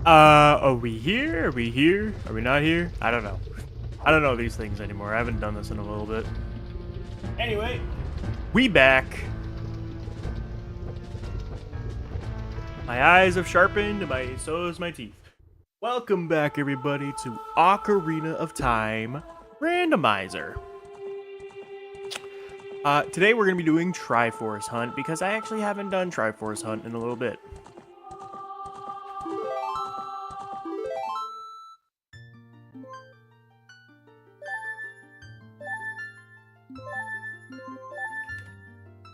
Are we here? Are we here? Are we not here? I don't know. I don't know these things anymore. I haven't done this in a little bit. Anyway, we back. My eyes have sharpened, and so has my teeth. Welcome back, everybody, to Ocarina of Time Randomizer. Today we're going to be doing Triforce Hunt, because I actually haven't done Triforce Hunt in a little bit.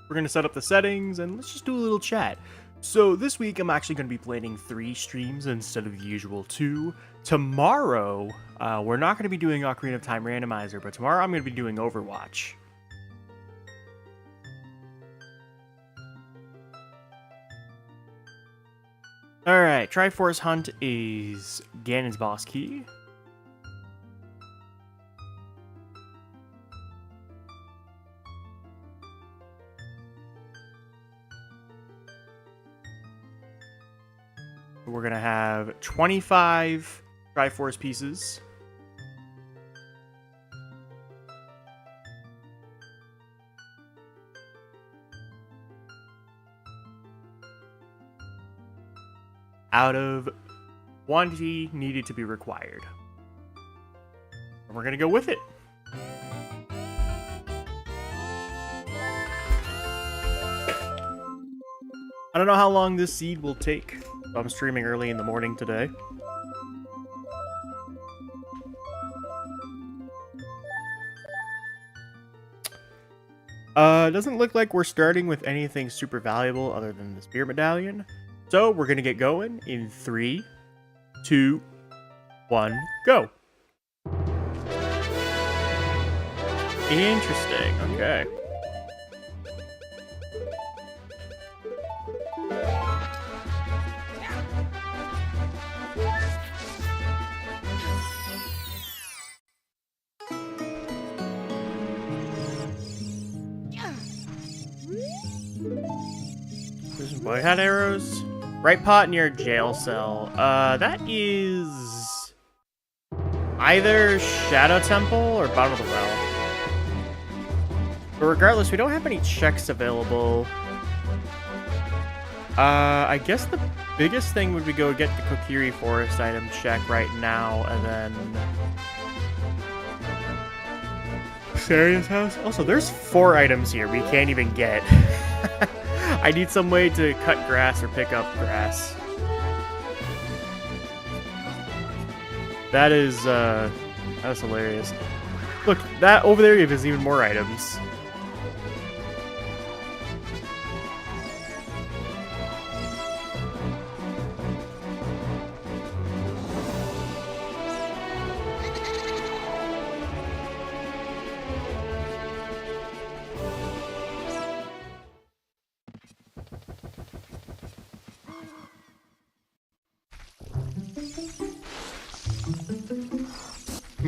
We're going to set up the settings, and let's just do a little chat. So this week, I'm actually going to be planning 3 streams instead of the usual 2. Tomorrow, we're not going to be doing Ocarina of Time Randomizer, but tomorrow I'm going to be doing Overwatch. Alright, Triforce Hunt is Ganon's boss key. We're going to have 25 Triforce pieces. Out of quantity needed to be required. And we're going to go with it. I don't know how long this seed will take. I'm streaming early in the morning today. Doesn't look like we're starting with anything super valuable other than the Spirit Medallion. So we're gonna get going in 3, 2, 1, go. Interesting, okay. There's boy hat arrows. Right pot near jail cell. That is either Shadow Temple or bottom of the well. But regardless, we don't have any checks available. I guess the biggest thing would be go get the Kokiri Forest item check right now, and then Saria's house. Also, there's 4 items here we can't even get. I need some way to cut grass or pick up grass. That is hilarious. Look, that over there gives even more items.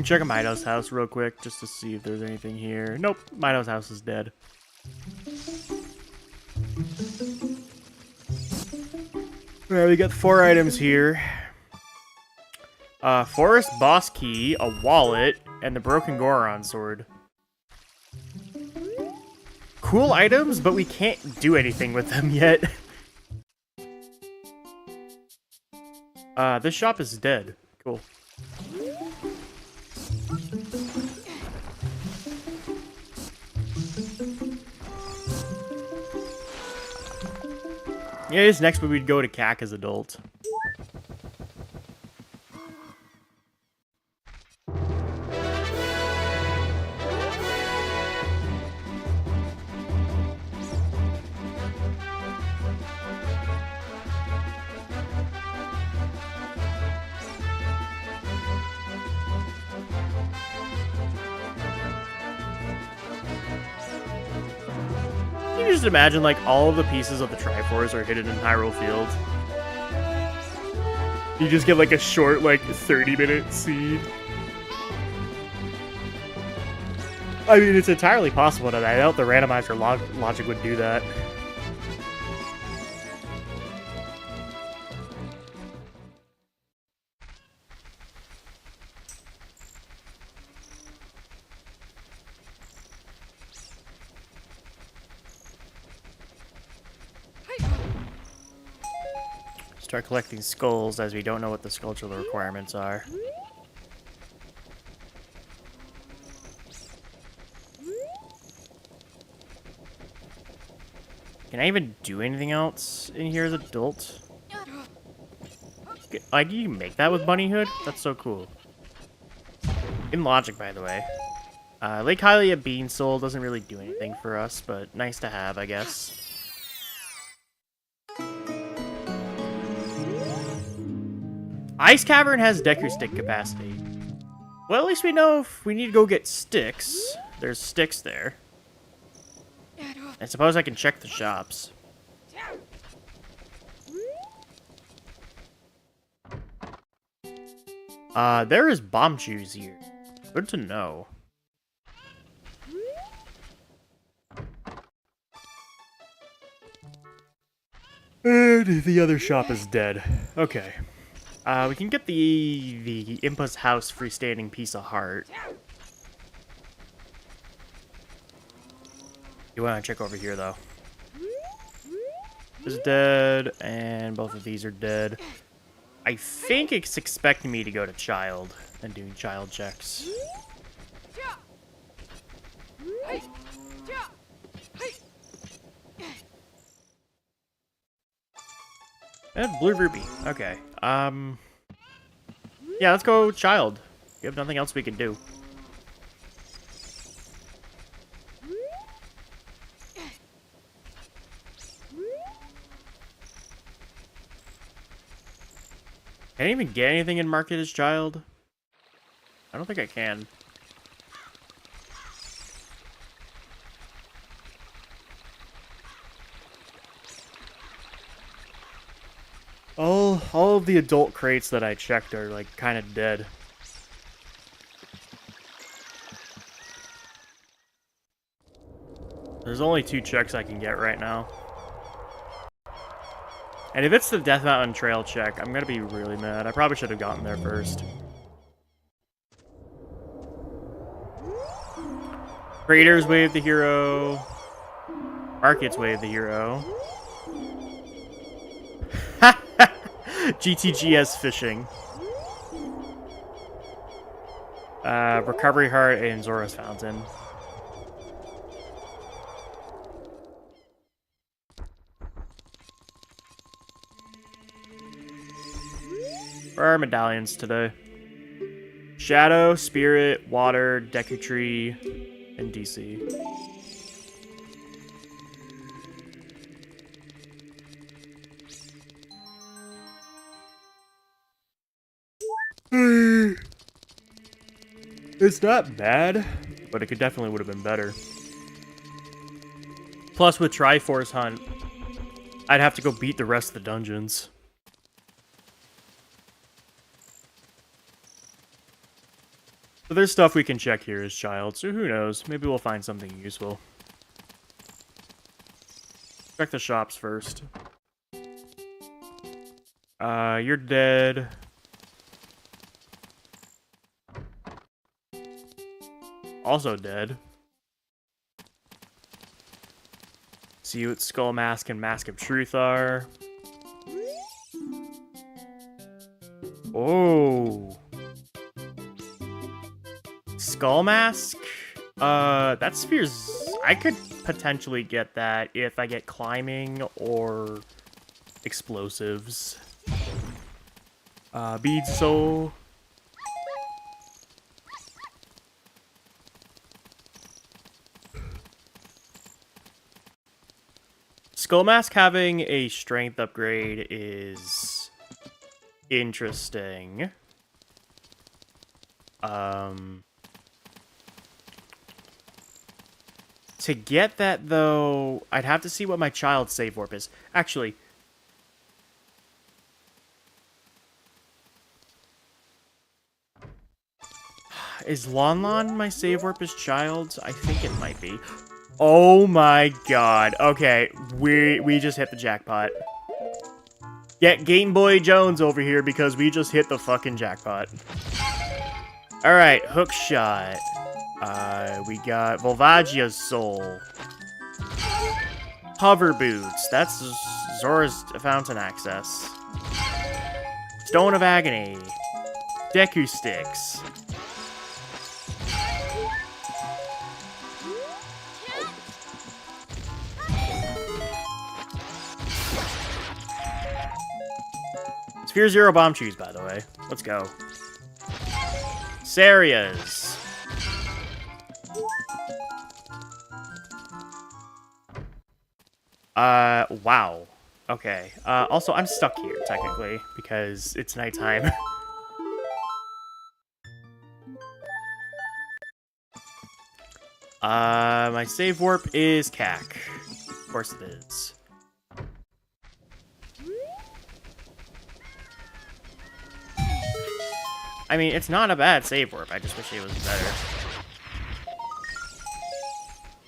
Check out Mido's house real quick just to see if there's anything here. Nope, Mido's house is dead. Alright, we got 4 items here. Forest boss key, a wallet, and the broken Goron sword. Cool items, but we can't do anything with them yet. This shop is dead. Cool. Yeah, this next we'd go to CAC as adult. You just imagine, like, all of the pieces of the Triforce are hidden in Hyrule Field. You just get, like, a short, like, 30-minute seed. I mean, it's entirely possible that I doubt the randomizer logic would do that. Start collecting skulls as we don't know what the sculptural requirements are. Can I even do anything else in here as an adult? Like, you can make that with Bunnyhood? That's so cool. In logic, by the way. Lake Hylia Bean Soul doesn't really do anything for us, but nice to have, I guess. Ice Cavern has Deku Stick capacity. Well, at least we know if we need to go get sticks. There's sticks there. I suppose I can check the shops. There is bomb shoes here. Good to know. And the other shop is dead. Okay. We can get the Impa's house freestanding piece of heart. You want to check over here, though. This is dead, and both of these are dead. I think it's expecting me to go to child and doing child checks. And blue ruby. Okay. Yeah, let's go child. We have nothing else we can do. Can I even get anything in market as child? I don't think I can. All of the adult crates that I checked are like kind of dead. There's only 2 checks I can get right now. And if it's the Death Mountain Trail check, I'm gonna be really mad. I probably should have gotten there first. Craters wave the hero. Markets wave the hero. GTGS fishing. Recovery Heart and Zora's Fountain. Where are medallions today? Shadow, Spirit, Water, Deku Tree, and DC. It's not bad, but it definitely would have been better. Plus, with Triforce Hunt, I'd have to go beat the rest of the dungeons. But there's stuff we can check here as child, so who knows? Maybe we'll find something useful. Check the shops first. You're dead. Also dead. See what Skull Mask and Mask of Truth are. Oh. Skull Mask? That sphere's... I could potentially get that if I get climbing or explosives. Bead Soul. Skull Mask having a strength upgrade is interesting. To get that, though, I'd have to see what my child's save warp is. Actually, is Lon Lon my save warp as child's? I think it might be. Oh my god. Okay, we just hit the jackpot. Get Game Boy Jones over here because we just hit the fucking jackpot. Alright, hook shot. We got Volvagia's Soul. Hover Boots. That's Zora's Fountain Access. Stone of Agony. Deku Sticks. Sphere Zero Bomb Chews, by the way. Let's go. Sarias. Wow. Okay. Also, I'm stuck here, technically, because it's nighttime. My save warp is CAC. Of course it is. I mean, it's not a bad save warp. I just wish it was better.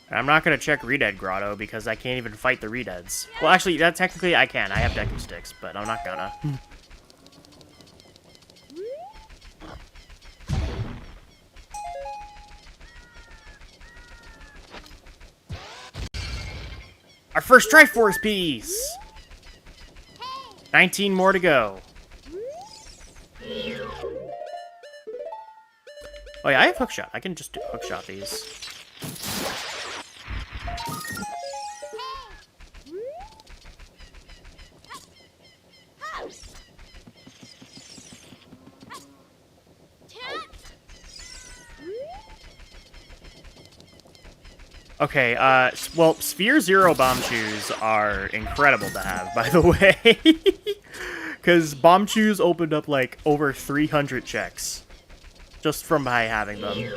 I'm not going to check Redead Grotto because I can't even fight the Redeads. Well, actually, technically I can. I have Deku Sticks, but I'm not gonna. Our first Triforce piece! 19 more to go. Oh yeah, I have hookshot. I can just hookshot these. Okay, well, Sphere Zero Bomb Chews are incredible to have, by the way. Because Bomb Chews opened up, like, over 300 checks. Just from by having them.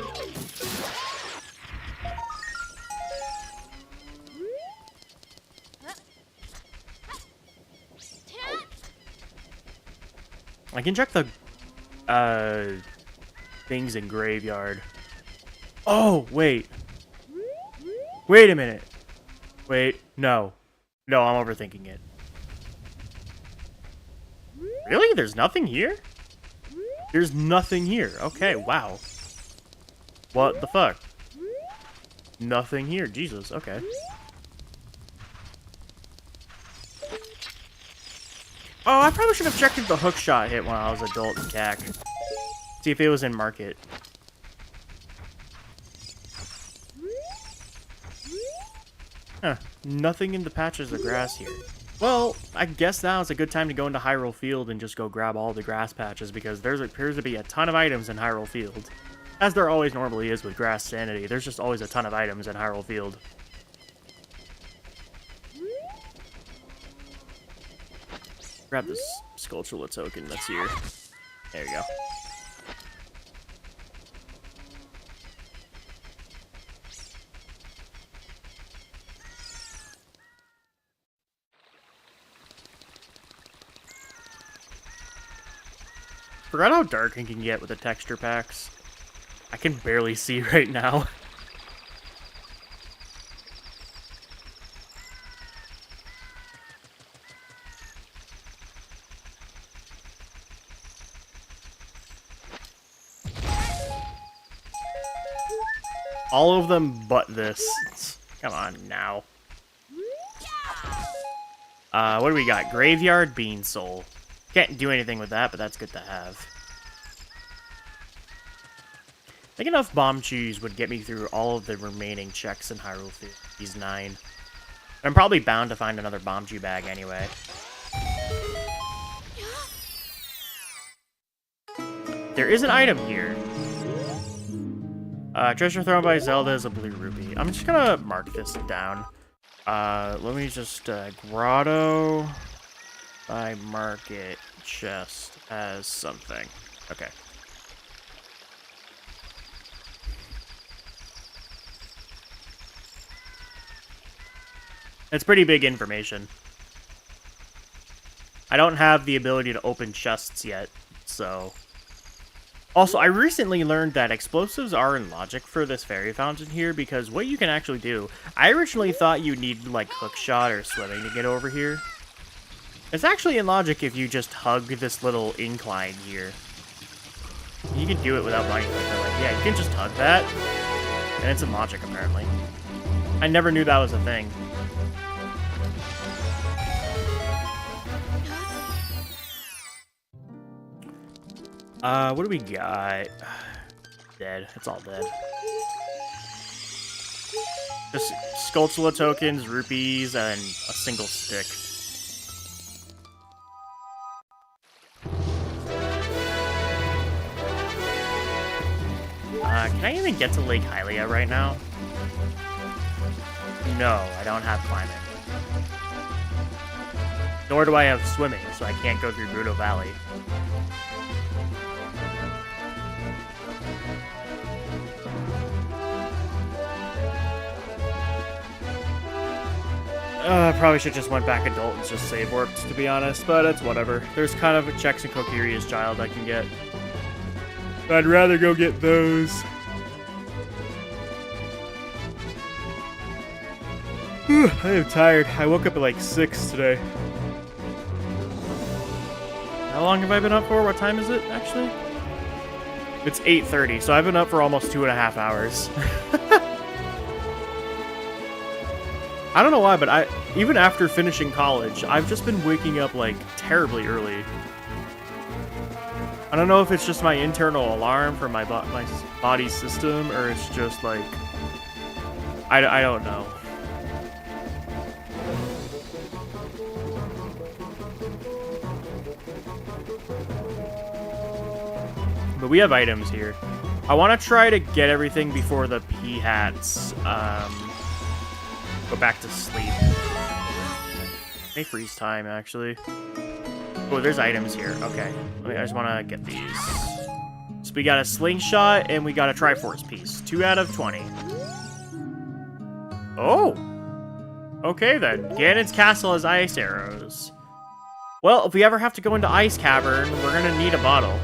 I can check the, things in Graveyard. Oh, wait. Wait a minute. Wait, no. No, I'm overthinking it. Really? There's nothing here? There's nothing here. Okay, wow. What the fuck? Nothing here. Jesus, okay. Oh, I probably should have checked if the hookshot hit when I was adult in CAC. See if it was in market. Huh. Nothing in the patches of grass here. Well, I guess now is a good time to go into Hyrule Field and just go grab all the grass patches, because there appears to be a ton of items in Hyrule Field. As there always normally is with Grass Sanity, there's just always a ton of items in Hyrule Field. Grab this Skulltula token that's here. There you go. Forgot how dark it can get with the texture packs. I can barely see right now. All of them but this. Come on now. What do we got? Graveyard Bean Soul. Can't do anything with that, but that's good to have. I think enough Bomb Chews would get me through all of the remaining checks in Hyrule Field. These 9. I'm probably bound to find another Bomb Chew bag anyway. There is an item here. Treasure thrown by Zelda is a blue rupee. I'm just gonna mark this down. Let me just, Grotto by market chest as something. Okay. It's pretty big information. I don't have the ability to open chests yet, so... Also, I recently learned that explosives are in logic for this fairy fountain here, because what you can actually do... I originally thought you needed, like, hookshot or swimming to get over here. It's actually in logic if you just hug this little incline here. You can do it without buying it. Like, yeah, you can just hug that, and it's in logic, apparently. I never knew that was a thing. What do we got? Dead. It's all dead. Just Skulltula tokens, rupees, and a single stick. Can I even get to Lake Hylia right now? No, I don't have climbing. Nor do I have swimming, so I can't go through Gerudo Valley. Probably should just went back adult and just save warped, to be honest, but it's whatever. There's kind of checks in Kokiria's child I can get. I'd rather go get those. Whew, I am tired. I woke up at like 6 today. How long have I been up for? What time is it, actually? It's 8:30, so I've been up for almost 2.5 hours. I don't know why, but even after finishing college, I've just been waking up, like, terribly early. I don't know if it's just my internal alarm for my body's system, or it's just, like... I don't know. But we have items here. I want to try to get everything before the P-Hats, go back to sleep. May freeze time, actually. Oh, there's items here. Okay. I just want to get these. So we got a slingshot, and we got a Triforce piece. 2 out of 20. Oh! Okay, then. Ganon's castle has ice arrows. Well, if we ever have to go into Ice Cavern, we're gonna need a bottle.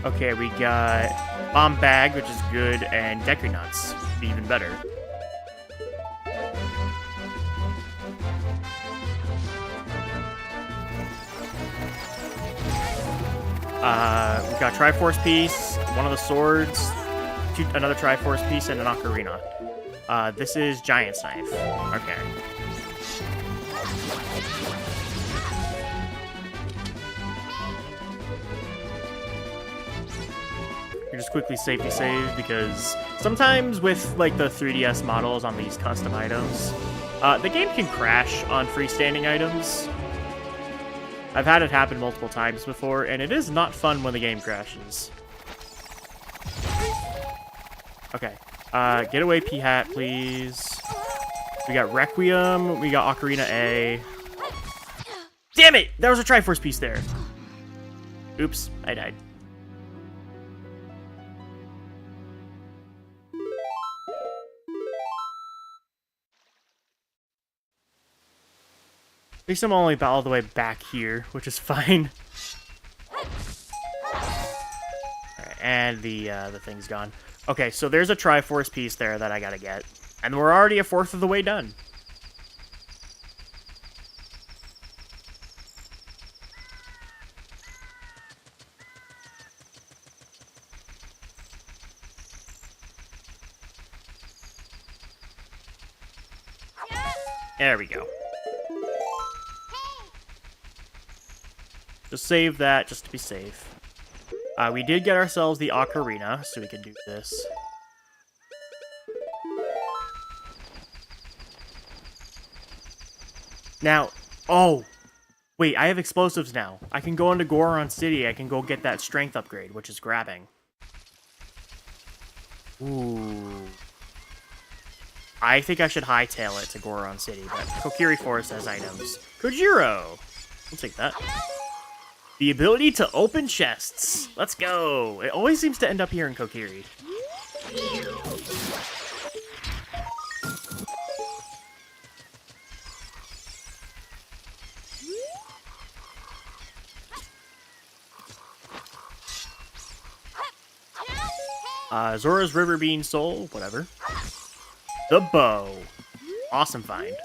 Okay, we got Bomb Bag, which is good, and Deku Nuts, even better. We got Triforce piece, one of the swords, another Triforce piece, and an Ocarina. This is Giant's Knife. Okay. You just quickly safety save, because sometimes with like the 3DS models on these custom items, the game can crash on freestanding items. I've had it happen multiple times before, and it is not fun when the game crashes. Okay, get away P-Hat, please. We got Requiem, we got Ocarina A. Damn it! There was a Triforce piece there. Oops, I died. At least I'm only all the way back here, which is fine. Alright, and the thing's gone. Okay, so there's a Triforce piece there that I gotta get. And we're already a fourth of the way done. There we go. Just save that, just to be safe. We did get ourselves the Ocarina, so we can do this. Now, oh! Wait, I have explosives now. I can go into Goron City, I can go get that strength upgrade, which is grabbing. Ooh. I think I should hightail it to Goron City, but Kokiri Forest has items. Kojiro! I'll take that. The ability to open chests. Let's go. It always seems to end up here in Kokiri. Zora's River Bean Soul, whatever. The bow. Awesome find.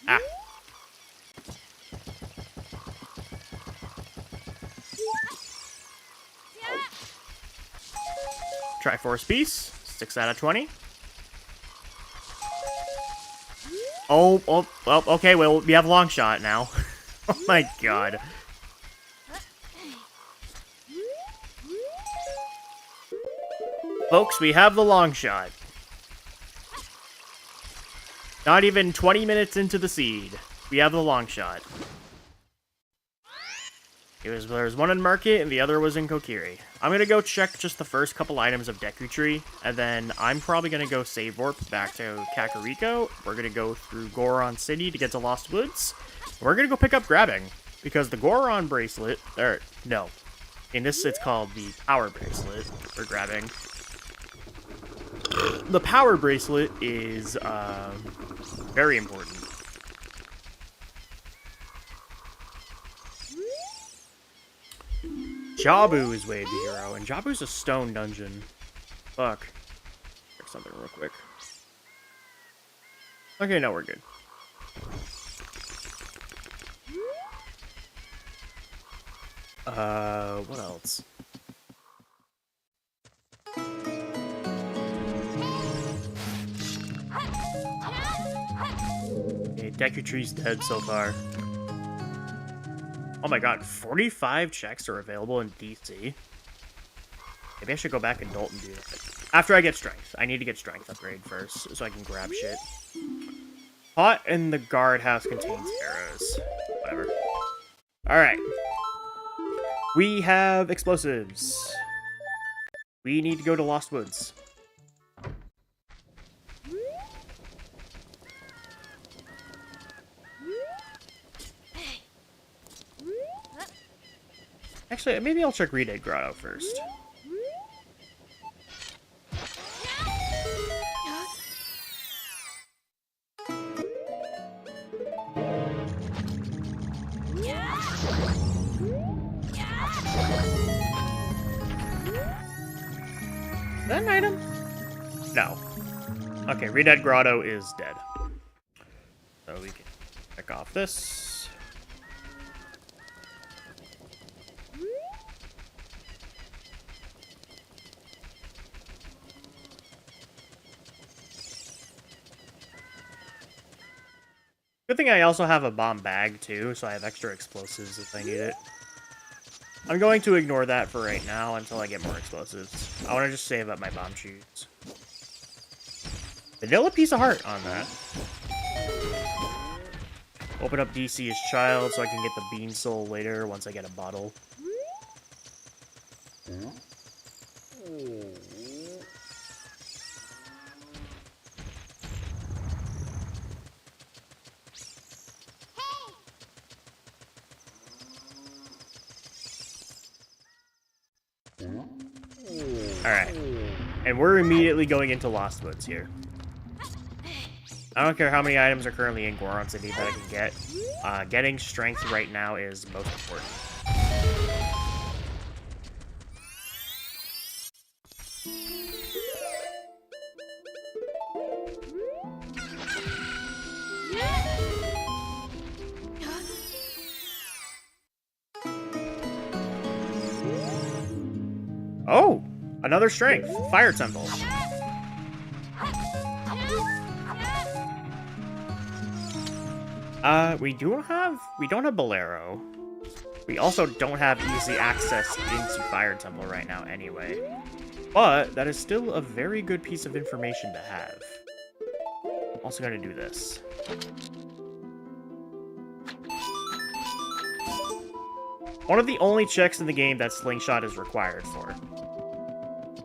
Ah. Triforce piece. 6 out of 20. Well, okay, well, we have long shot now. Oh my god. Folks, we have the long shot. Not even 20 minutes into the seed. We have the long shot. There was one in Market, and the other was in Kokiri. I'm gonna go check just the first couple items of Deku Tree, and then I'm probably gonna go save warp back to Kakariko. We're gonna go through Goron City to get to Lost Woods. We're gonna go pick up Grabbing, because the Goron bracelet, no. In this, it's called the Power Bracelet for Grabbing. The Power Bracelet is, very important. Jabu is Wave Hero, and Jabu's a stone dungeon. Fuck. Check something real quick. Okay, no, we're good. What else? Okay, Deku Tree's dead so far. Oh my god, 45 checks are available in DC. Maybe I should go back and Dalton do that. After I get strength. I need to get strength upgrade first, so I can grab shit. Pot in the guardhouse contains arrows. Whatever. Alright. We have explosives. We need to go to Lost Woods. Actually, maybe I'll check Redead Grotto first. Is that an item? No. Okay, Redead Grotto is dead. So we can check off this. Good thing I also have a bomb bag, too, so I have extra explosives if I need it. I'm going to ignore that for right now until I get more explosives. I want to just save up my bomb shoots. Vanilla piece of heart on that. Open up DC's child so I can get the bean soul later once I get a bottle. Alright. And we're immediately going into Lost Woods here. I don't care how many items are currently in Goron City that I can get. Getting strength right now is most important. Oh! Another strength. Fire Temple. We don't have Bolero. We also don't have easy access into Fire Temple right now anyway. But that is still a very good piece of information to have. I'm also gonna do this. One of the only checks in the game that Slingshot is required for.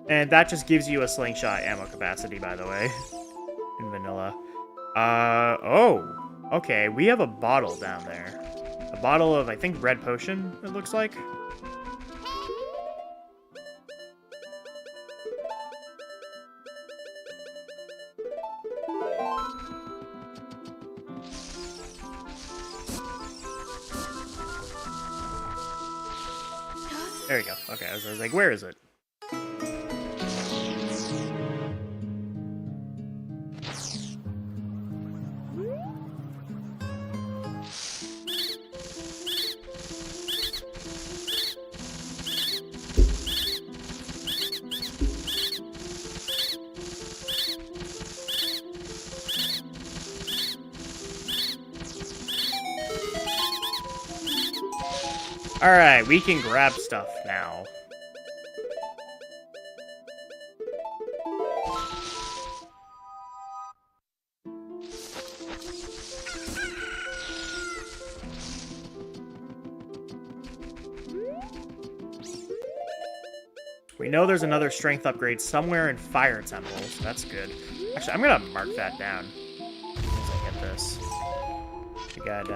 And that just gives you a Slingshot ammo capacity, by the way. In vanilla. Oh. Okay, we have a bottle down there. A bottle of, I think, red potion, it looks like. There you go. Okay, I was like, where is it? Alright, we can grab stuff now. We know there's another strength upgrade somewhere in Fire Temple, so that's good. Actually, I'm gonna mark that down as soon as I get this. We got,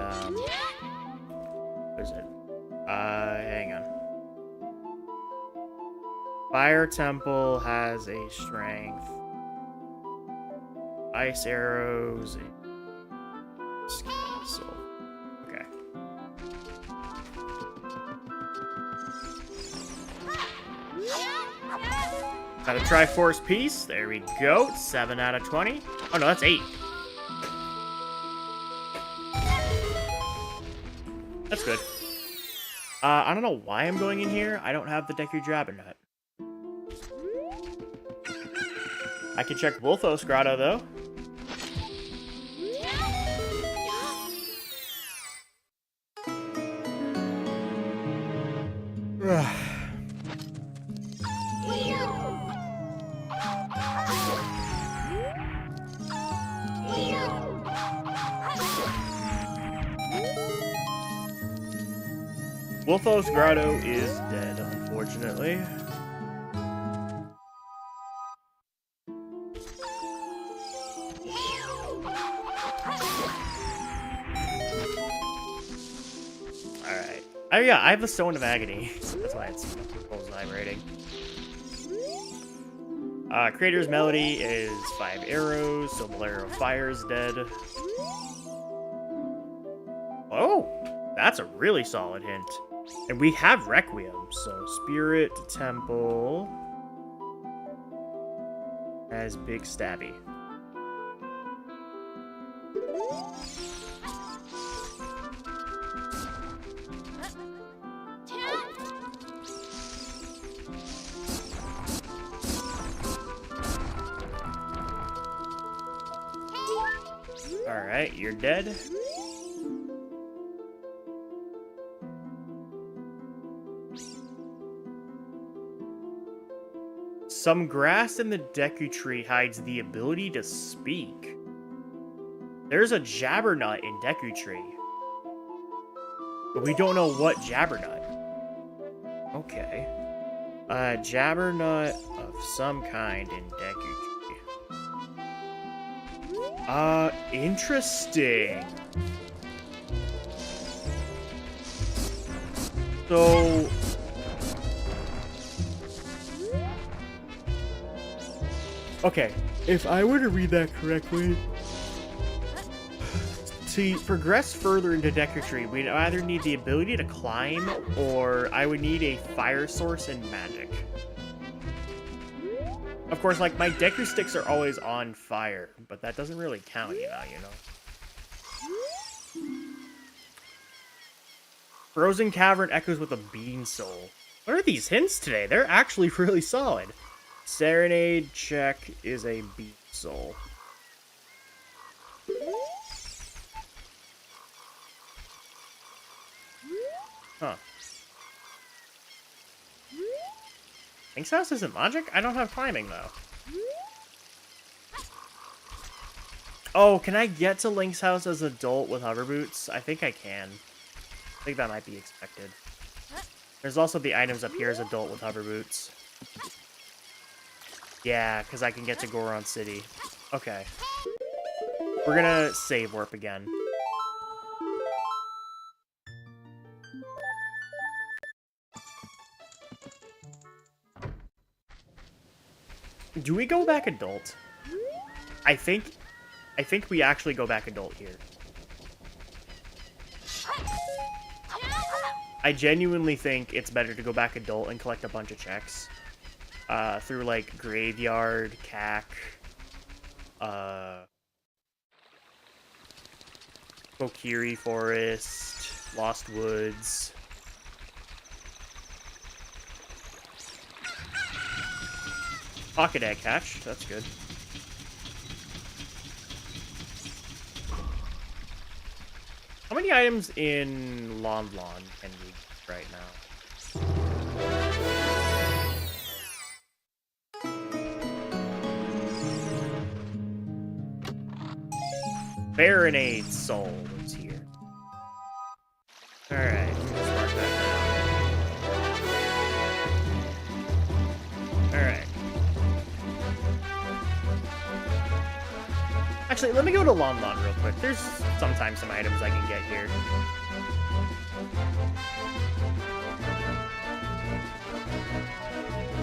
what is it? Hang on. Fire Temple has a strength. Ice arrows. So, okay. Got a Triforce piece. There we go. 7 out of 20. Oh no, that's 8. That's good. I don't know why I'm going in here. I don't have the Deku Jabbernet. I can check Wolfos Grotto, though. Wolfos Grotto is dead, unfortunately. Alright. Oh yeah, I have the Stone of Agony, so that's why it's bullseye rating. Creator's Melody is 5 arrows, so Blair of Fire is dead. Oh! That's a really solid hint. And we have Requiem, so Spirit Temple has Big Stabby. Alright, you're dead. Some grass in the Deku Tree hides the ability to speak. There's a Jabbernut in Deku Tree. But we don't know what Jabbernut. Okay. Jabbernut of some kind in Deku Tree. Interesting. So... okay, if I were to read that correctly, to progress further into Deku Tree, we'd either need the ability to climb, or I would need a fire source and magic. Of course, like, my Deku sticks are always on fire, but that doesn't really count, you know. Frozen Cavern echoes with a Bean Soul. What are these hints today? They're actually really solid. Serenade check is a Bean Soul. Huh. Link's House isn't logic? I don't have climbing, though. Oh, can I get to Link's House as adult with hover boots? I think I can. I think that might be expected. There's also the items up here as adult with hover boots. Yeah, because I can get to Goron City. Okay. We're gonna save warp again. Do we go back adult? I think we actually go back adult here. I genuinely think it's better to go back adult and collect a bunch of checks. Through, like, Graveyard, CAC, Kokiri Forest, Lost Woods. Pocket egg hatched, that's good. How many items in Lon can we right now. Baronade Soul is here. Alright, let's mark that down. Alright. Actually, let me go to Lon Lon real quick. There's sometimes some items I can get here.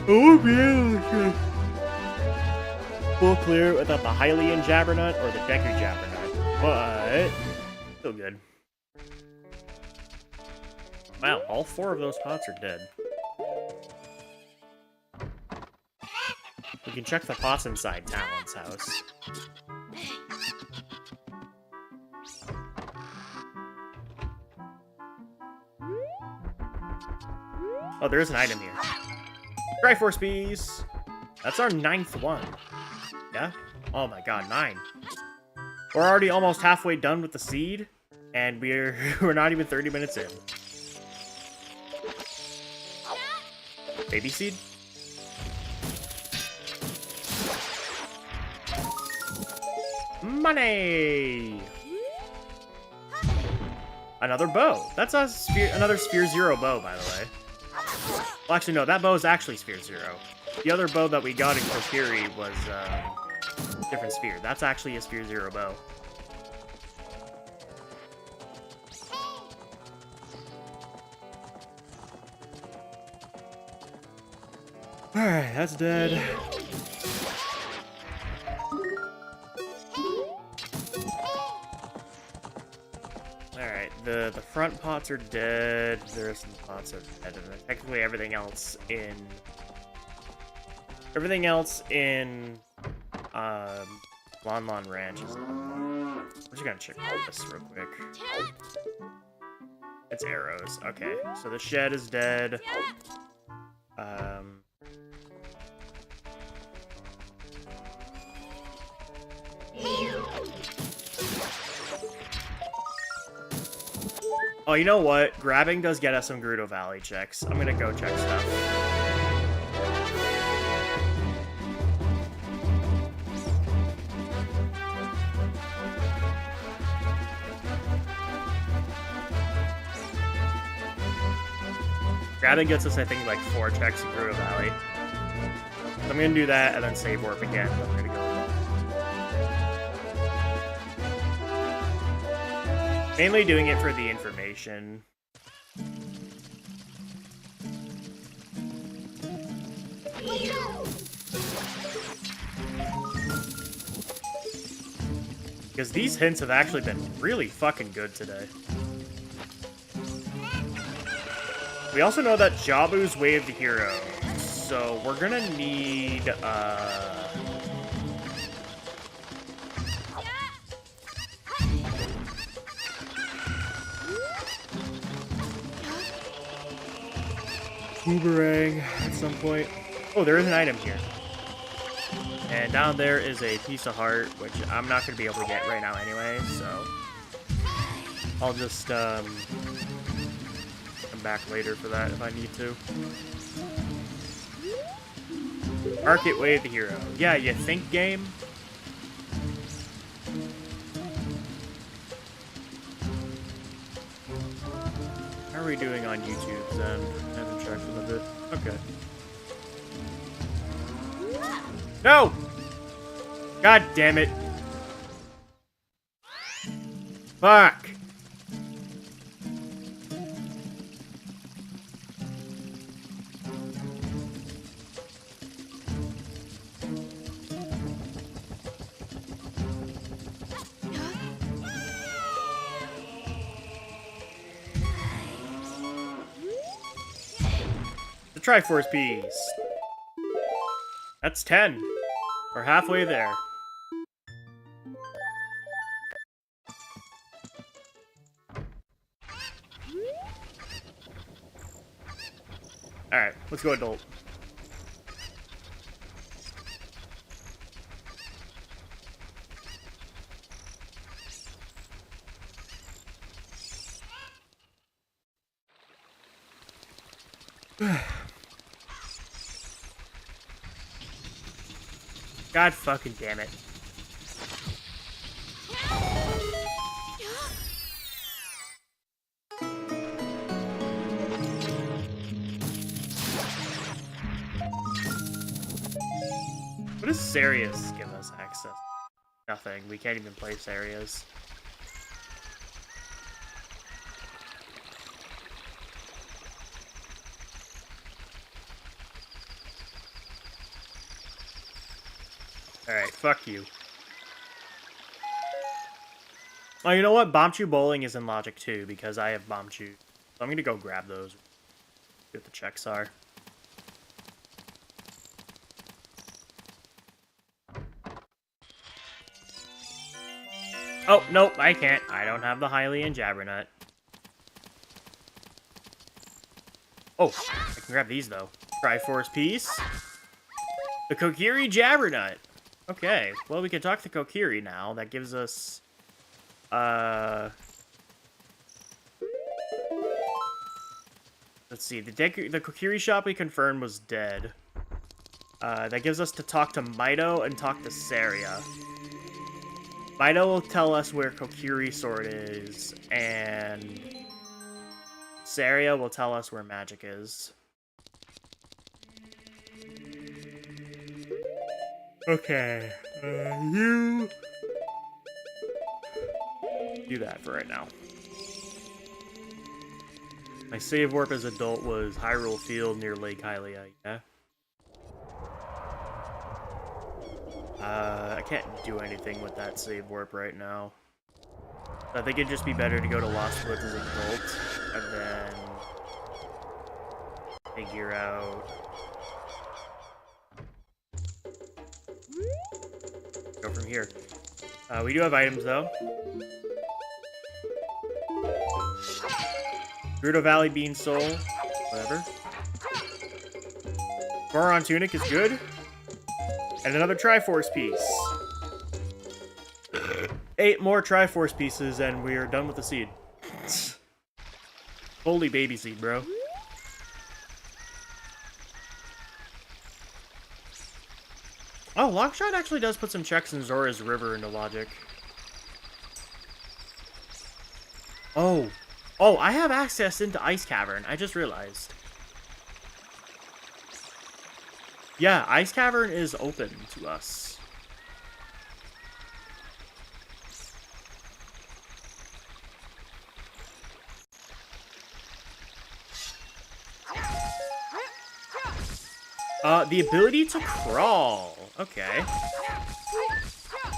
Oh, yeah. Full clear without the Hylian Jabbernut or the Deku Jabbernut, but still good. Wow, all 4 of those pots are dead. We can check the pots inside Talon's house. Oh, there is an item here. Triforce piece! That's our 9th one. Yeah? Oh my god, 9. We're already almost halfway done with the seed, and we're not even 30 minutes in. Baby seed? Money! Another bow. That's a another Sphere Zero bow, by the way. Well, actually, no, that bow is actually Sphere Zero. The other bow that we got in Kokiri was different sphere. That's actually a Sphere Zero bow. Alright, that's dead. Alright, the front pots are dead, the rest of the pots are dead, and then technically everything else in Lon Lon Ranch is done. I'm just gonna check all this real quick. It's arrows. Okay, so the shed is dead. Oh, you know what? Grabbing does get us some Gerudo Valley checks. I'm gonna go check stuff. Grabbing gets us, I think, like 4 checks in Gerudo Valley. So I'm gonna do that and then save warp again. I'm gonna go. Mainly doing it for the information. Because these hints have actually been really fucking good today. We also know that Jabu's Wave the Hero, so we're gonna need, Boomerang at some point. Oh, there is an item here. And down there is a piece of heart, which I'm not going to be able to get right now anyway, so I'll just come back later for that if I need to. Market Wave the Hero. Yeah, you think, game? How are we doing on YouTube then? I haven't checked in a bit. Okay. No! God damn it. Fuck! The Triforce piece. That's 10. We're halfway there. Alright, let's go adult. God fucking damn it. What does Sarius give us access? Nothing. We can't even place areas. Alright, fuck you. Oh, you know what? Bombchu Bowling is in Logic too, because I have Bombchu. So I'm gonna go grab those. See what the checks are. Oh, nope, I can't. I don't have the Hylian Jabbernut. Oh, I can grab these, though. Triforce piece. The Kokiri Jabbernut. Okay, well, we can talk to Kokiri now. That gives us... Let's see. The Kokiri shop we confirmed was dead. That gives us to talk to Mido and talk to Saria. Mido will tell us where Kokiri Sword is, and Saria will tell us where magic is. Okay, you do that for right now. My save warp as adult was Hyrule Field near Lake Hylia, yeah? I can't do anything with that save warp right now. I think it'd just be better to go to Lost Woods as adult, and then figure out... Go from here. We do have items, though. Gerudo Valley Bean Soul. Whatever. Goron Tunic is good. And another Triforce piece. 8 more Triforce pieces, and we are done with the seed. Holy baby seed, bro. Oh, Lockshot actually does put some checks in Zora's River into Logic. Oh. Oh, I have access into Ice Cavern. I just realized. Yeah, Ice Cavern is open to us. The ability to crawl. Okay.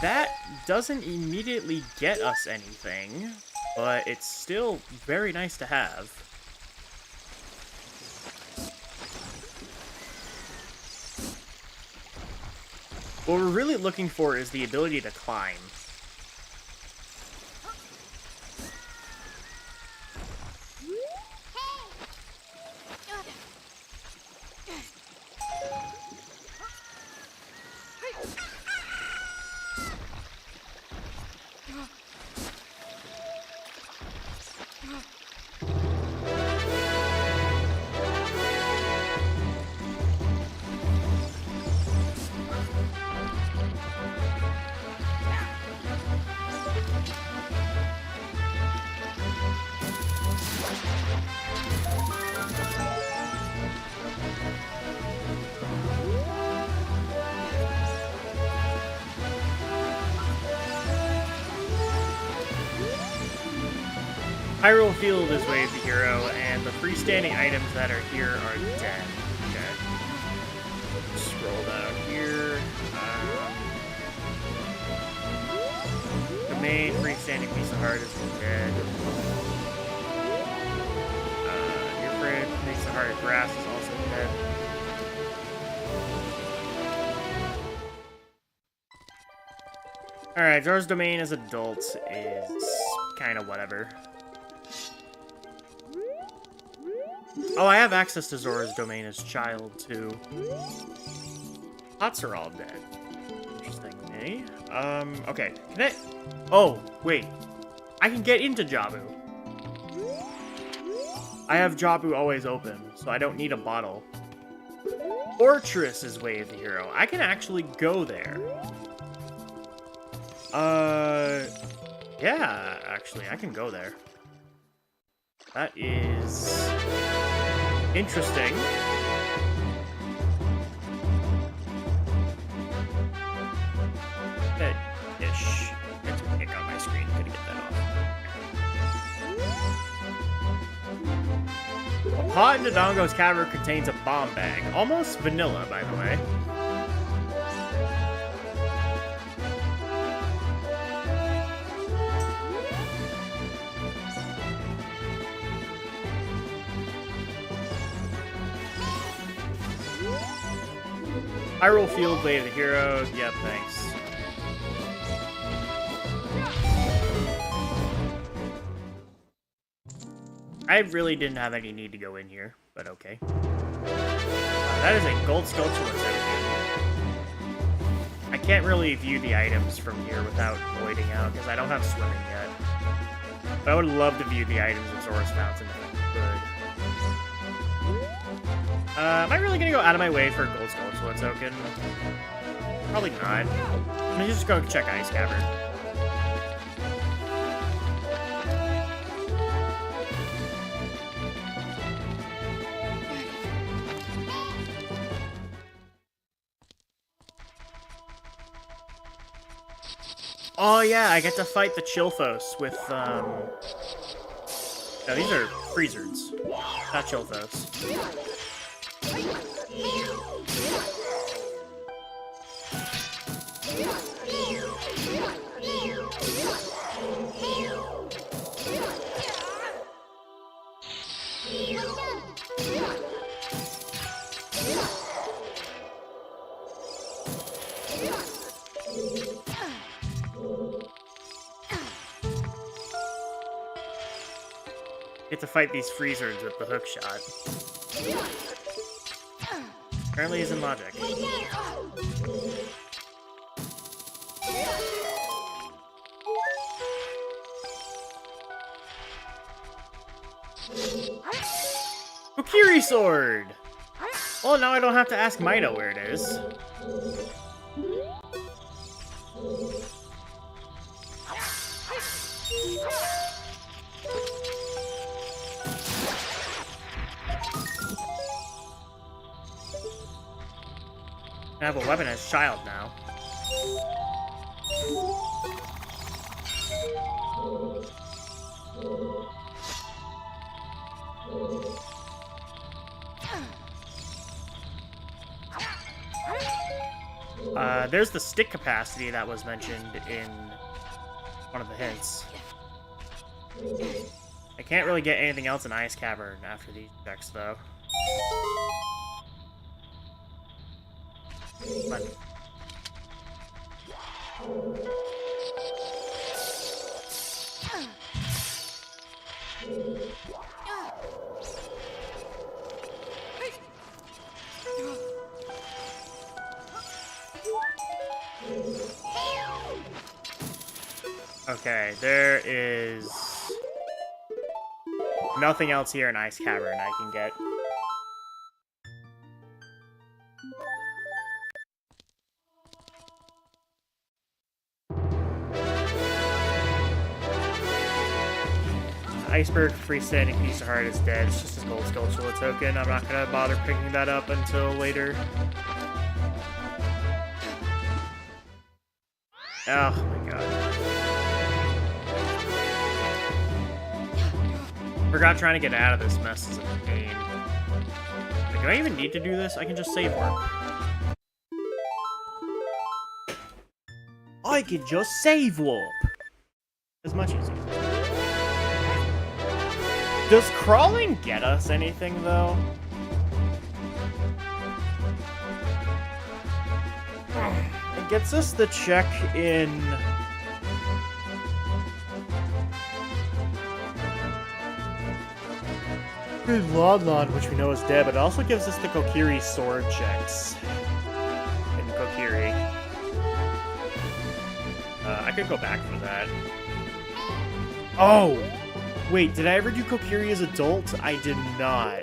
That doesn't immediately get us anything, but it's still very nice to have. What we're really looking for is the ability to climb. Hyrule Field is Wave the Hero, and the freestanding items that are here are dead. Okay. Scroll down here. The main freestanding piece of heart is dead. Your friend piece of heart of grass is also dead. Alright, Zora's Domain as adult is kind of whatever. Oh, I have access to Zora's Domain as child, too. Pots are all dead. Interesting, eh? Okay. Can I... Oh, wait. I can get into Jabu. I have Jabu always open, so I don't need a bottle. Fortress is Way of the Hero. I can actually go there. Yeah, actually, I can go there. That is interesting. Ish. It's a pick on my screen. Gotta get that off. A pot in Dodongo's cavern contains a bomb bag. Almost vanilla, by the way. Hyrule Field, Way of the Hero. Yep, thanks. I really didn't have any need to go in here, but okay. That is a gold sculpture that's out here. I can't really view the items from here without voiding out, because I don't have swimming yet. But I would love to view the items in Zora's Fountain if I could. Am I really going to go out of my way for a gold sculpture token? Probably not. I'm going to just go check Ice Cavern. Oh yeah, I get to fight the Chilphos with, no, these are Freezers, not Chilphos. Get to fight these Freezers with the hook shot. Apparently isn't logic. Kokiri Sword! Well, now I don't have to ask Mido where it is. I have a weapon as child now. There's the stick capacity that was mentioned in one of the hints. I can't really get anything else in Ice Cavern after these checks, though. But okay, there is nothing else here in Ice Cavern I can get. Iceberg freestanding piece of heart is dead. It's just a gold sculpture token. I'm not gonna bother picking that up until later. Oh my god. Forgot trying to get out of this mess is a pain. Like, do I even need to do this? I can just save work. I can just save warp. It's much easier. Does crawling get us anything, though? It gets us the check in... Lon, which we know is dead, but it also gives us the Kokiri sword checks. In Kokiri. I could go back for that. Oh! Wait, did I ever do Kokiri as adult? I did not.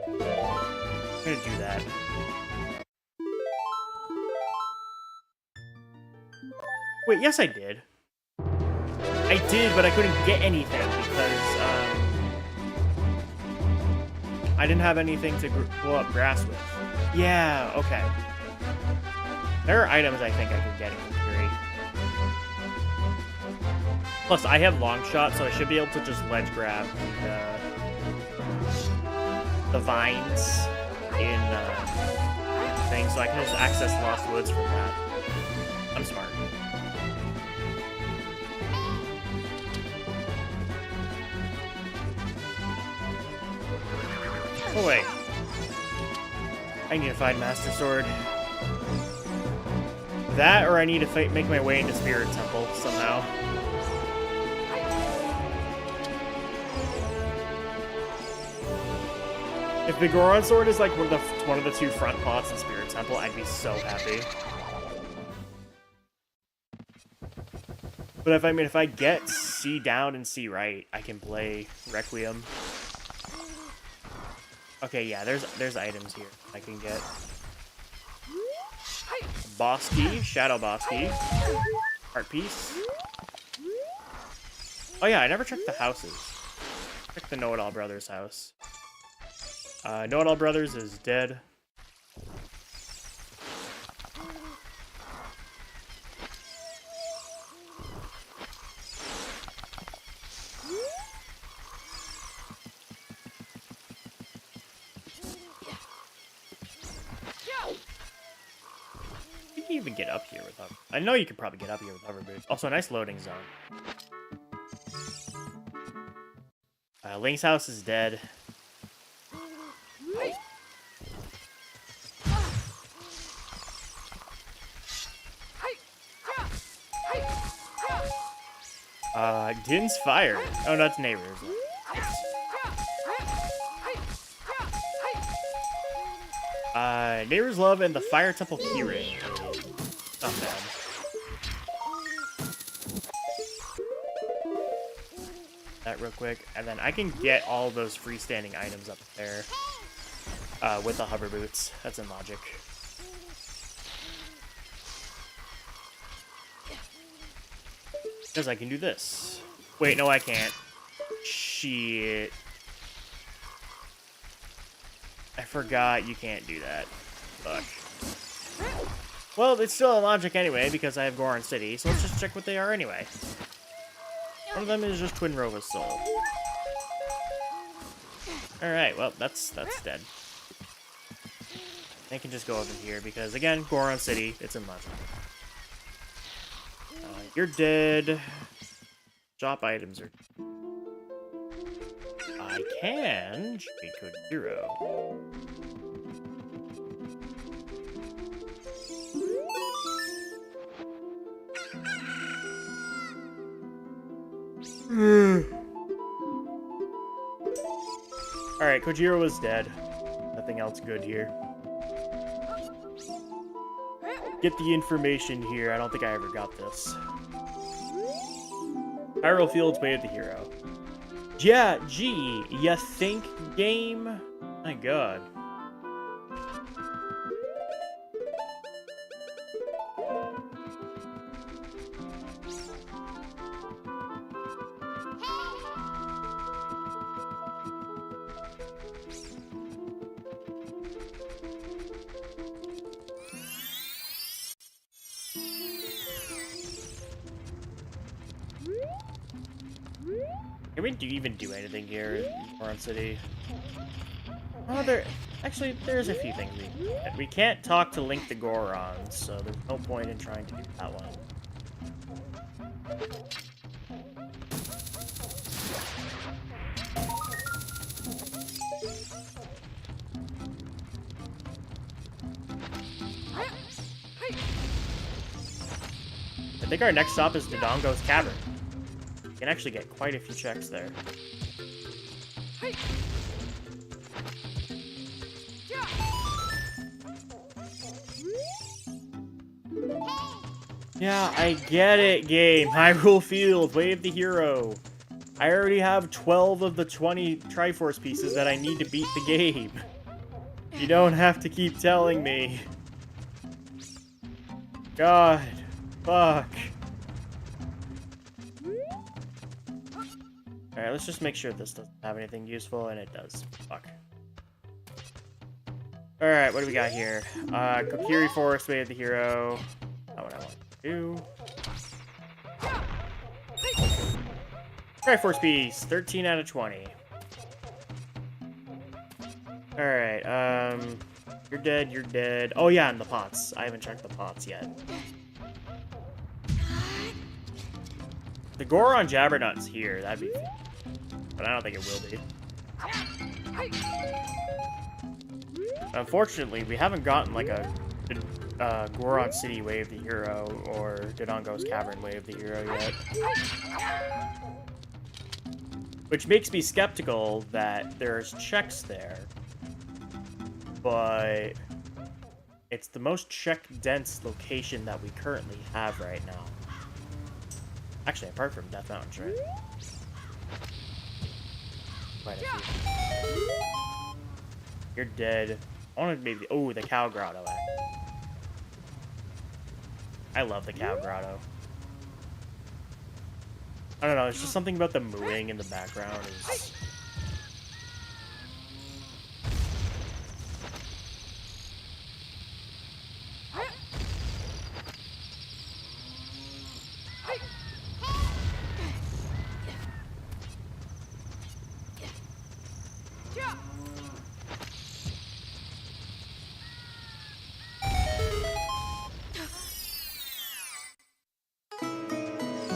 I'm gonna do that. Wait, yes I did. I did, but I couldn't get anything because, I didn't have anything to blow up grass with. Yeah, okay. There are items I think I can get in Kokiri. Plus, I have long shot, so I should be able to just ledge grab the vines in things, so I can just access Lost Woods from that. I'm smart. Oh wait. I need to find Master Sword. That, or I need to make my way into Spirit Temple somehow. If the Goron Sword is like one of the two front pots in Spirit Temple, I'd be so happy. But if I get C down and C right, I can play Requiem. Okay, yeah, there's items here I can get. Boss key, Shadow Boss key, Heart piece. Oh yeah, I never checked the houses. Check the Know-It-All Brothers house. Know-It-All Brothers is dead. You can even get up here with hover. I know you could probably get up here with hover boots. Also, a nice loading zone. Link's house is dead. Din's fire. Oh, no, that's neighbors. Neighbors love and the Fire Temple keyring. Not bad. That real quick, and then I can get all those freestanding items up there with the hover boots. That's in logic. Because I can do this. Wait, no, I can't. Shit. I forgot you can't do that. Fuck. Well, it's still in logic anyway, because I have Goron City, so let's just check what they are anyway. One of them is just Twin Rova's soul. Alright, well, that's dead. I can just go over here, because again, Goron City, it's in logic. You're dead. Shop items are... I can trade code 0. Alright, Kojiro was dead. Nothing else good here. Get the information here. I don't think I ever got this. Hyrule Fields Way of the Hero. Yeah, gee, you think, game? My god. Can we even do anything here in Goron City? Oh, there's a few things we can't talk to Link the Goron, so there's no point in trying to do that one. I think our next stop is Dodongo's Cavern. You can actually get quite a few checks there. Yeah, I get it, game. Hyrule Field, Way of the Hero. I already have 12 of the 20 Triforce pieces that I need to beat the game. You don't have to keep telling me. God. Fuck. Alright, let's just make sure this doesn't have anything useful, and it does. Fuck. Alright, what do we got here? Kokiri Forest, Way of the Hero. Not what I want to do. Triforce piece, 13 out of 20. Alright, you're dead, you're dead. Oh yeah, and the pots. I haven't checked the pots yet. The Goron Jabbernut's here, that'd be fun. But I don't think it will be. Unfortunately, we haven't gotten like a Goron City Way of the Hero or Dodongo's Cavern Way of the Hero yet. Which makes me skeptical that there's checks there. But it's the most check-dense location that we currently have right now. Actually, apart from Death Mountain, right? Quite a few. You're dead. I want to maybe... Oh, the Cow Grotto. I love the Cow Grotto. I don't know, it's just something about the mooing in the background is...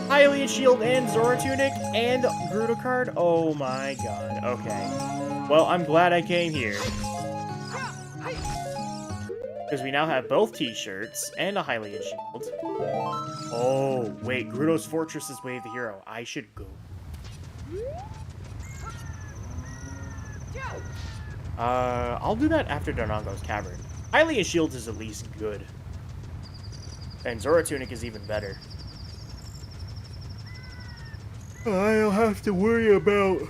Hylian Shield and Zora Tunic and Gerudo card? Oh my god. Okay. Well, I'm glad I came here. Because we now have both t-shirts and a Hylian Shield. Oh, wait. Gerudo's Fortress is Way of the Hero. I should go. I'll do that after Dodongo's Cavern. Hylian Shield is at least good. And Zora Tunic is even better. I don't have to worry about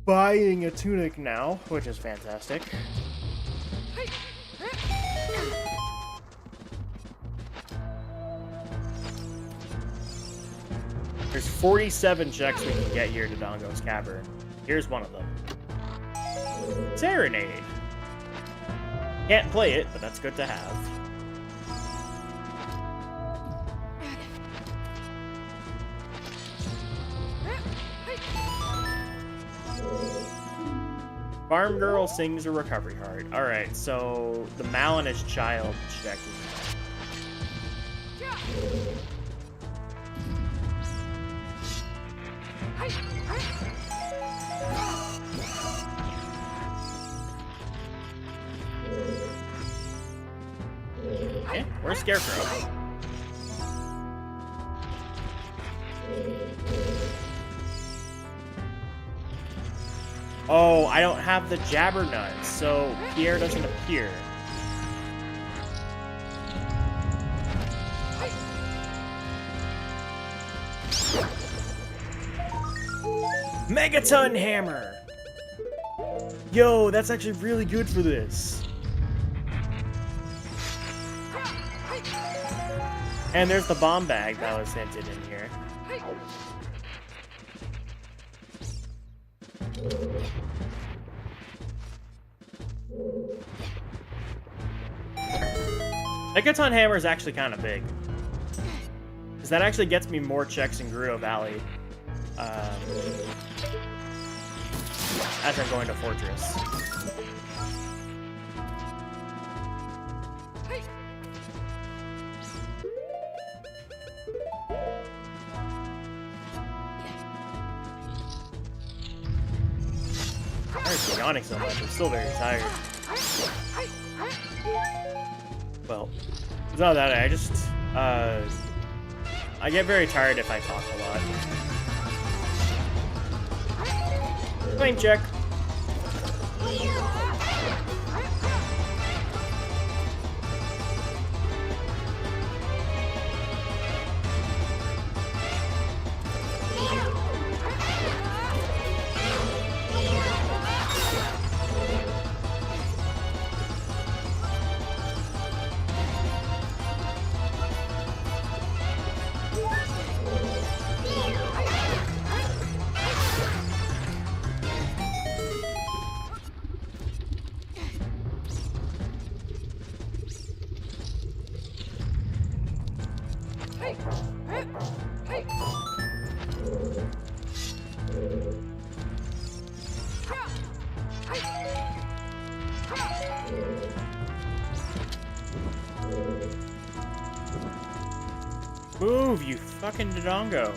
buying a tunic now, which is fantastic. There's 47 checks we can get here to Dodongo's Cavern. Here's one of them. Serenade. Can't play it, but that's good to have. Farm Girl sings a recovery heart. Alright, so the Malinus child checking. Okay, where's Scarecrow? Oh, I don't have the Jabbernut, so Pierre doesn't appear. Megaton Hammer! Yo, that's actually really good for this. And there's the bomb bag that was hinted in here. Megaton Hammer is actually kind of big. Because that actually gets me more checks in Gerudo Valley. As I'm going to Fortress. I'm yawning so much, I'm still very tired. Well, it's not that, I just, I get very tired if I talk a lot. Flame check. Move, you fucking dodongo.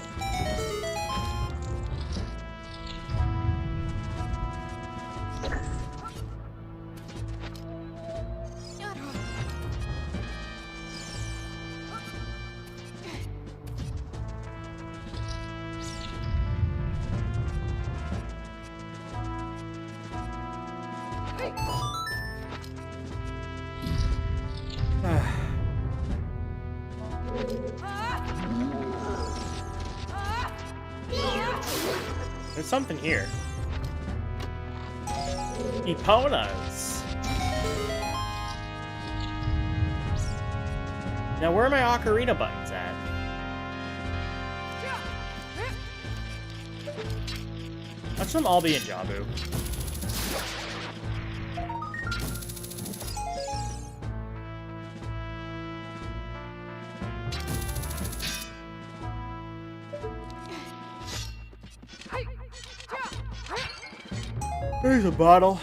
There's something here. Eponas. Now, where are my Ocarina buttons at? Watch them all be in Jabu. There's a bottle.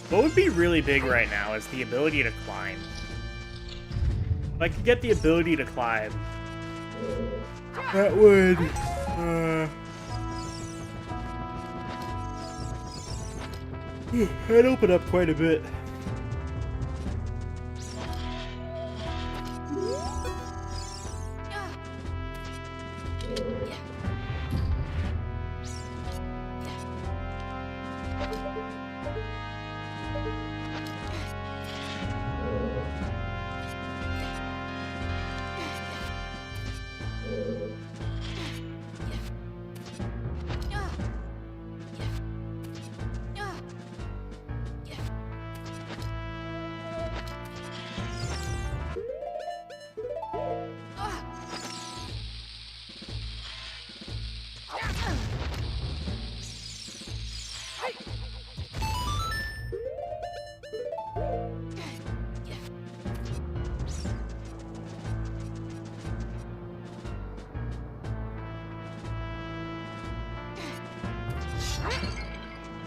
What would be really big right now is the ability to climb. If I could get the ability to climb, that would, that'd open up quite a bit.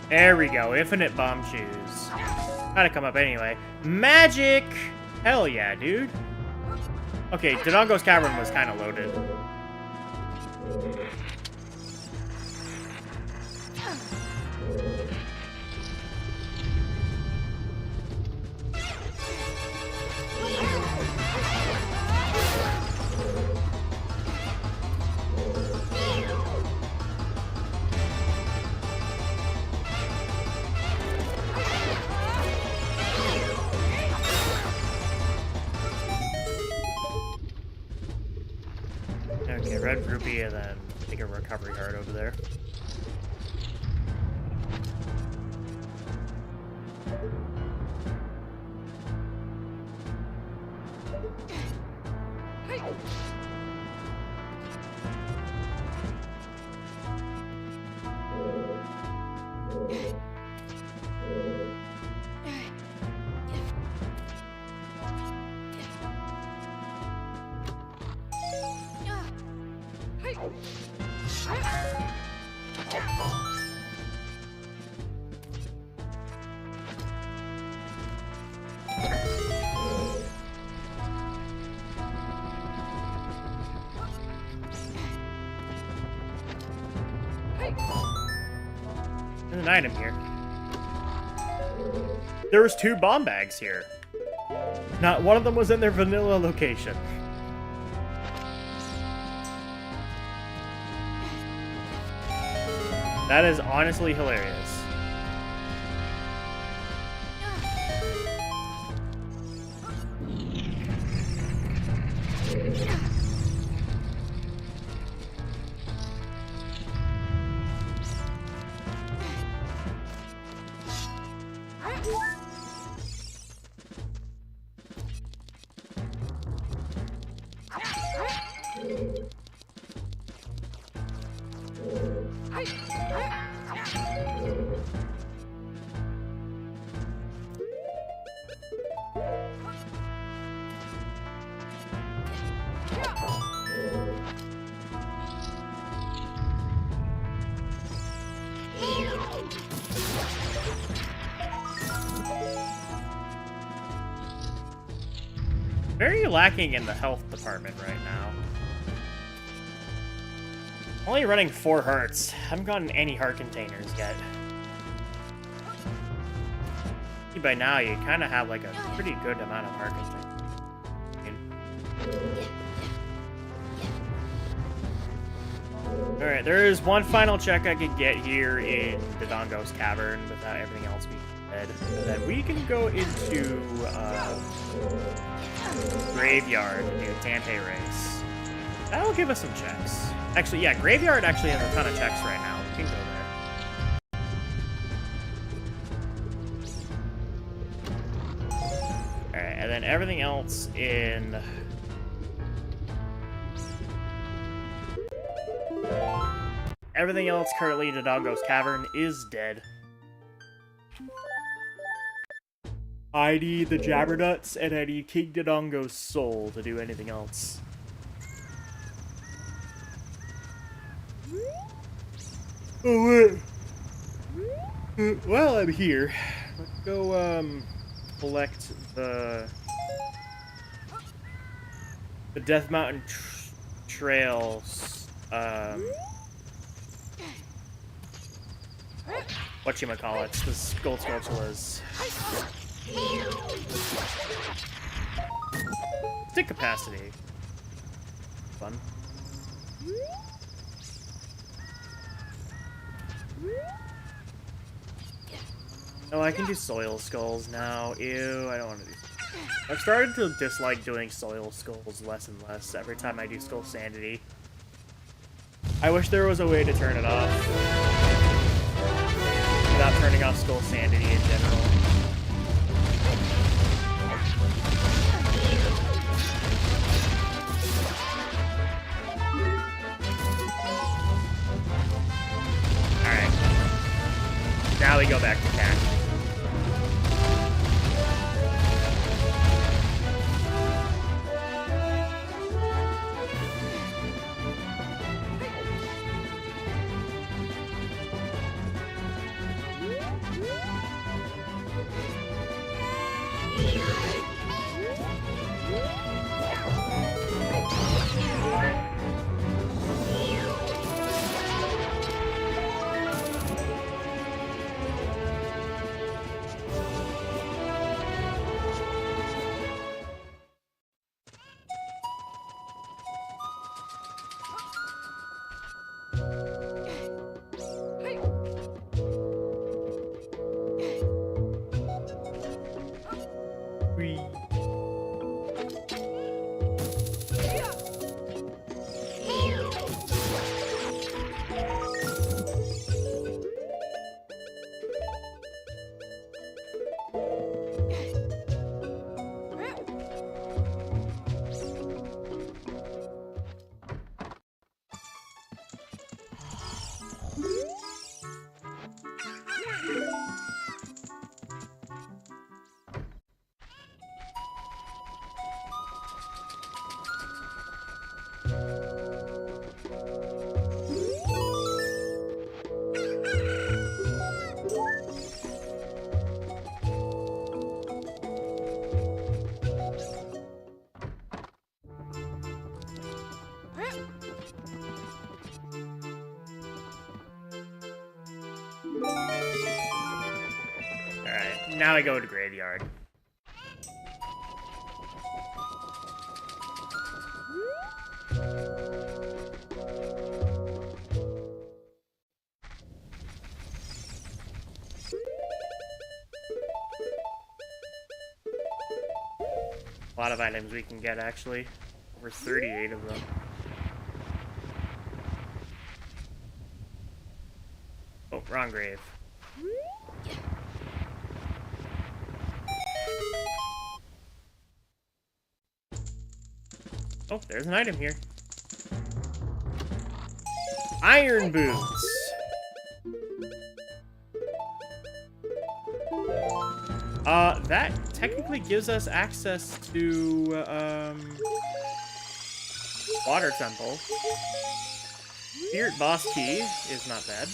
There we go, infinite bomb shoes. Gotta come up anyway. Magic! Hell yeah, dude. Okay, Dodongo's Cavern was kind of loaded. Okay, red rupee and then take a recovery heart over there. There's an item here. There was 2 bomb bags here. Not one of them was in their vanilla location. That is honestly hilarious. Very lacking in the health department right now. Only running 4 hearts. Haven't gotten any heart containers yet. By now, you kind of have like a pretty good amount of heart containers. Alright, there is one final check I could get here in the Dodongo's Cavern without everything else being dead. And then we can go into Graveyard and do Tante Race. That'll give us some checks. Actually, yeah, Graveyard actually has a ton of checks right now. We can go there. Alright, and then everything else in... Everything else currently in Dodongo's Cavern is dead. I need the Jabbernuts, and I need King Dodongo's soul to do anything else. Oh, wait. Well, I'm here. Let's go, collect the Death Mountain Trails, whatchamacallits, the gold spatulas. Stick capacity. Fun. Oh, I can do soil skulls now. Ew, I don't want to do... I've started to dislike doing soil skulls less and less every time I do skull sanity. I wish there was a way to turn it off without turning off skull sanity in general. Alright. Now we go back to cat. Alright, now I go to Graveyard. A lot of items we can get, actually. Over 38 of them. Oh, wrong grave. Oh, there's an item here. Iron boots. That technically gives us access to, Water Temple. Spirit Boss Key is not bad.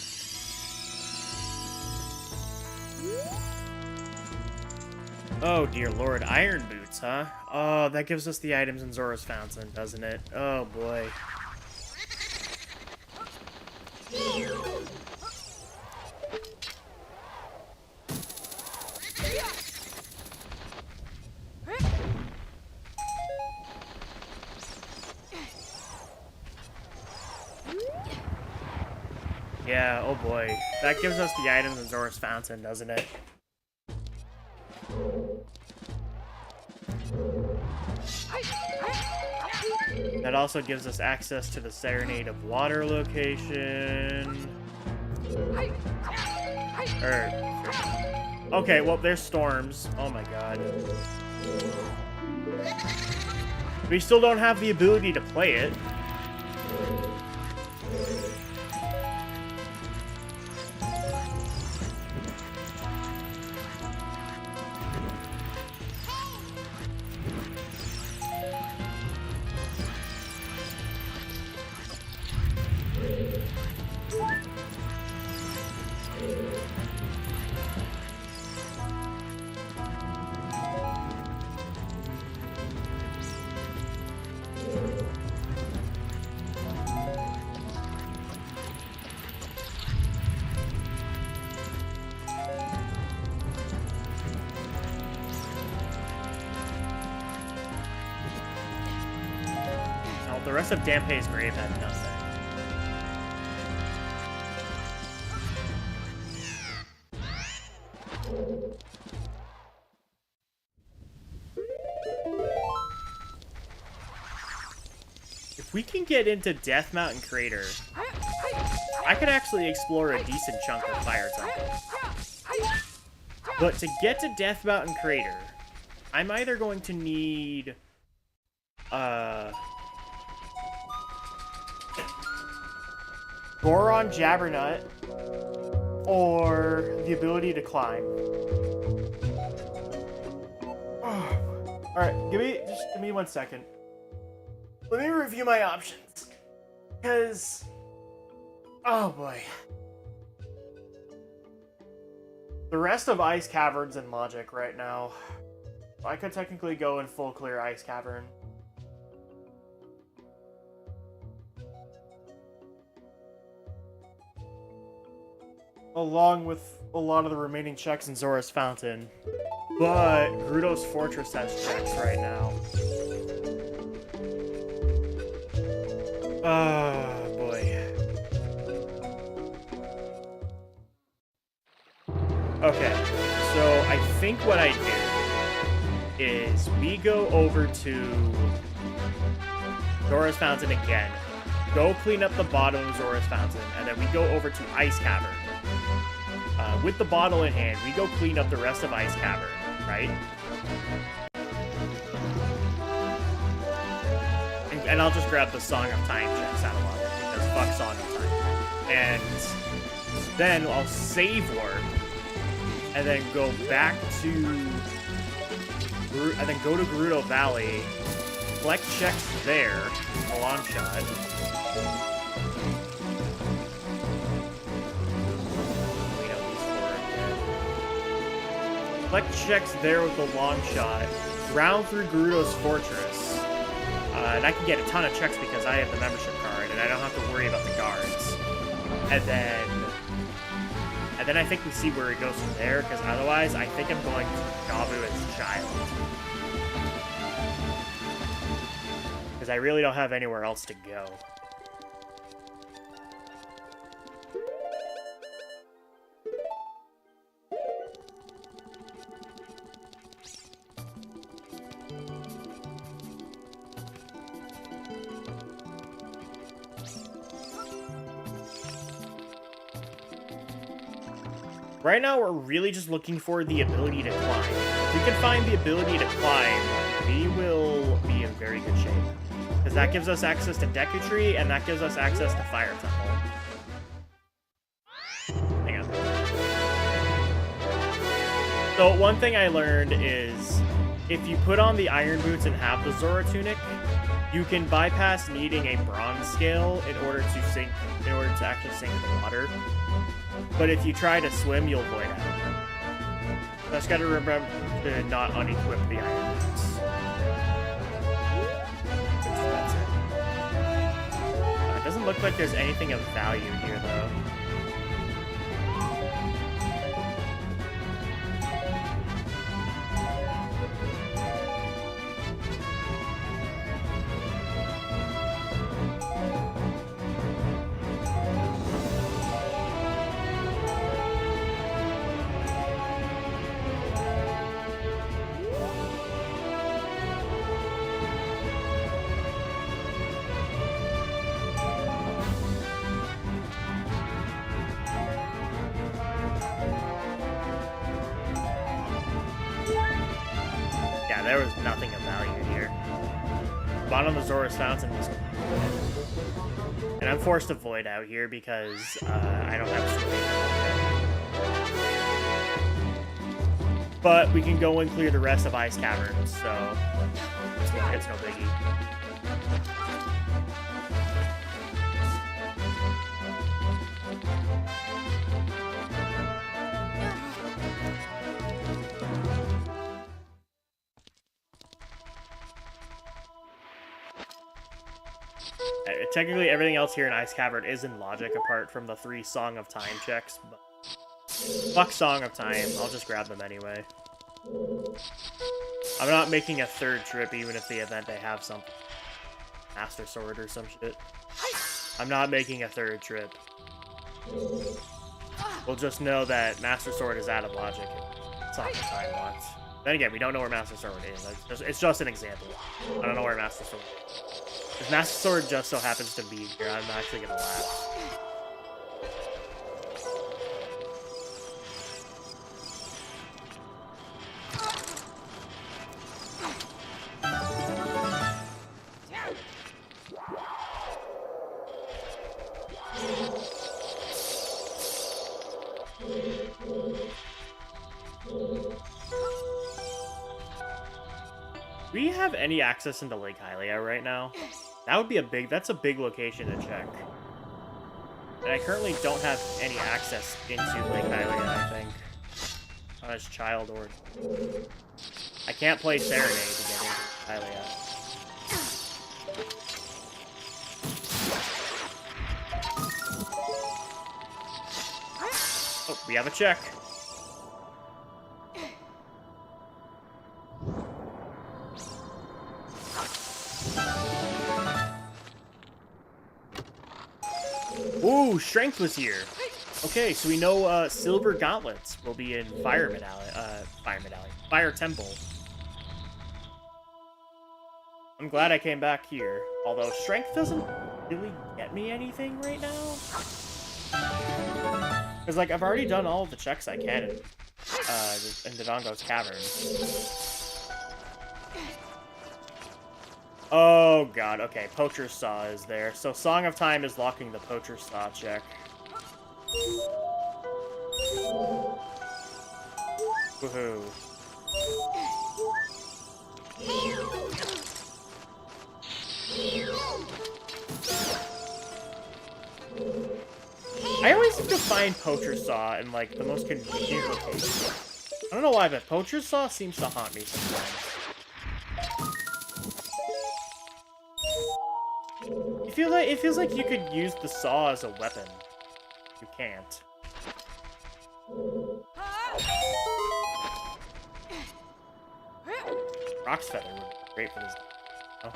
Oh, dear lord. Iron boots, huh? Oh, that gives us the items in Zora's Fountain, doesn't it? Oh, boy. Yeah, oh boy. That gives us the items in Zora's Fountain, doesn't it? That also gives us access to the Serenade of Water location. Okay, well, there's storms. Oh my god. We still don't have the ability to play it. The rest of Dampé's grave had nothing. If we can get into Death Mountain Crater, I could actually explore a decent chunk of Fire Temple. But to get to Death Mountain Crater, I'm either going to need... Goron Jabbernut, or the ability to climb. Alright, give me 1 second. Let me review my options. Because... oh boy. The rest of Ice Cavern's in Logic right now. I could technically go in full clear Ice Cavern. Along with a lot of the remaining checks in Zora's Fountain. But Gerudo's Fortress has checks right now. Oh, boy. Okay, so I think what I do is we go over to Zora's Fountain again, go clean up the bottom of Zora's Fountain, and then we go over to Ice Cavern. With the bottle in hand, we go clean up the rest of Ice Cavern, right? And I'll just grab the Song of Time checks out of Logic, because fuck Song of Time. And then I'll save warp, and then go back to... and then go to Gerudo Valley, collect checks there, a long shot. Collect checks there with the long shot, round through Gerudo's Fortress, and I can get a ton of checks because I have the membership card, and I don't have to worry about the guards. And then I think we see where it goes from there, because otherwise I think I'm going to Nabu as Child. Because I really don't have anywhere else to go. Right now, we're really just looking for the ability to climb. If we can find the ability to climb, we will be in very good shape. Because that gives us access to Deku Tree, and that gives us access to Fire Temple. Hang on. So, one thing I learned is, if you put on the Iron Boots and have the Zora Tunic, you can bypass needing a Bronze Scale in order to actually sink in the water. But if you try to swim, you'll void out. I just gotta remember to not unequip the items. That's it. It doesn't look like there's anything of value here, though. There was nothing of value here. Bottom of Zora's Fountain was... And I'm forced to void out here because I don't have a... But we can go and clear the rest of Ice Caverns, so it's no biggie. Technically, everything else here in Ice Cavern is in logic, apart from the 3 Song of Time checks, but... Fuck Song of Time, I'll just grab them anyway. I'm not making a 3rd trip, even if the event they have some... Master Sword or some shit. I'm not making a 3rd trip. We'll just know that Master Sword is out of logic. Song of Time wants. Then again, we don't know where Master Sword is. It's just an example. I don't know where Master Sword is. If Master Sword just so happens to be here, I'm actually gonna laugh. Do we have any access into Lake Hylia right now? That would be that's a big location to check. And I currently don't have any access into Lake Hylia, I think. On his child or... I can't play Serenade to get into Hylia. Oh, we have a check. Ooh, Strength was here. Okay, so we know Silver Gauntlets will be in Fire Temple. I'm glad I came back here. Although Strength doesn't really get me anything right now. Because, like, I've already done all of the checks I can in Dodongo's Cavern. Oh god, okay, Poacher's Saw is there. So Song of Time is locking the Poacher's Saw check. Woohoo. I always seem to find Poacher's Saw in, like, the most convenient location. I don't know why, but Poacher's Saw seems to haunt me sometimes. It feels like you could use the saw as a weapon. You can't. Rock's Feather would be great for this. Oh.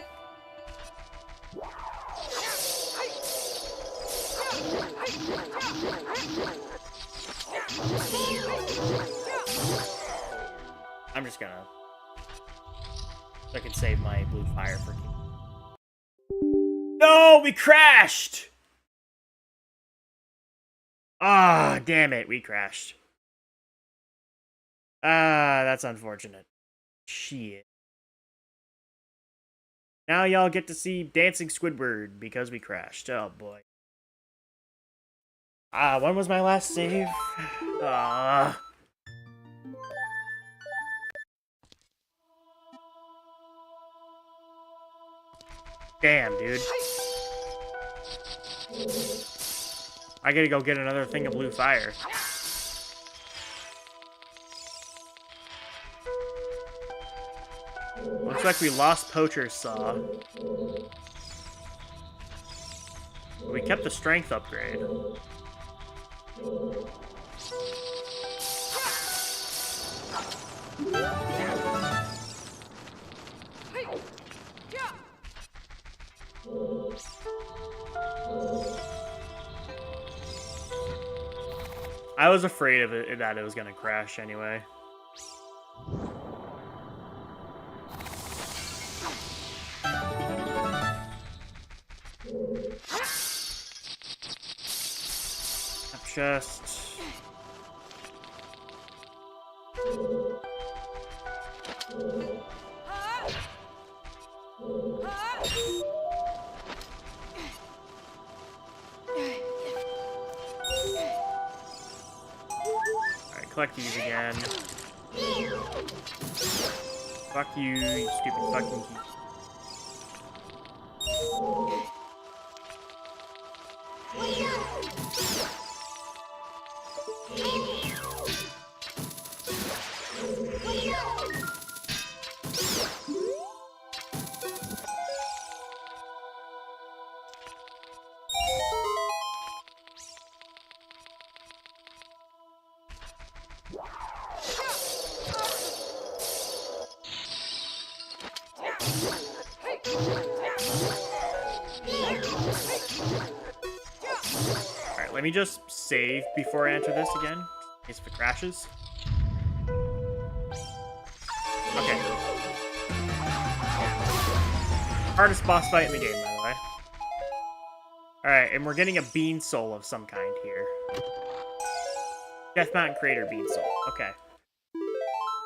I'm just gonna... I can save my blue fire for... No, we crashed! Ah, damn it, we crashed. Ah, that's unfortunate. Shit. Now y'all get to see Dancing Squidward because we crashed. Oh, boy. Ah, when was my last save? Ah. Damn, dude. I gotta go get another thing of blue fire. Looks like we lost Poacher's Saw. We kept the strength upgrade. I was afraid of it, that it was gonna crash anyway. Up chest. Collect these again. Fuck you, you stupid fucking key. Alright, let me just save before I enter this again, in case if it crashes. Okay. Hardest boss fight in the game, by the way. Alright, and we're getting a bean soul of some kind here. Death Mountain Crater bean soul. Okay.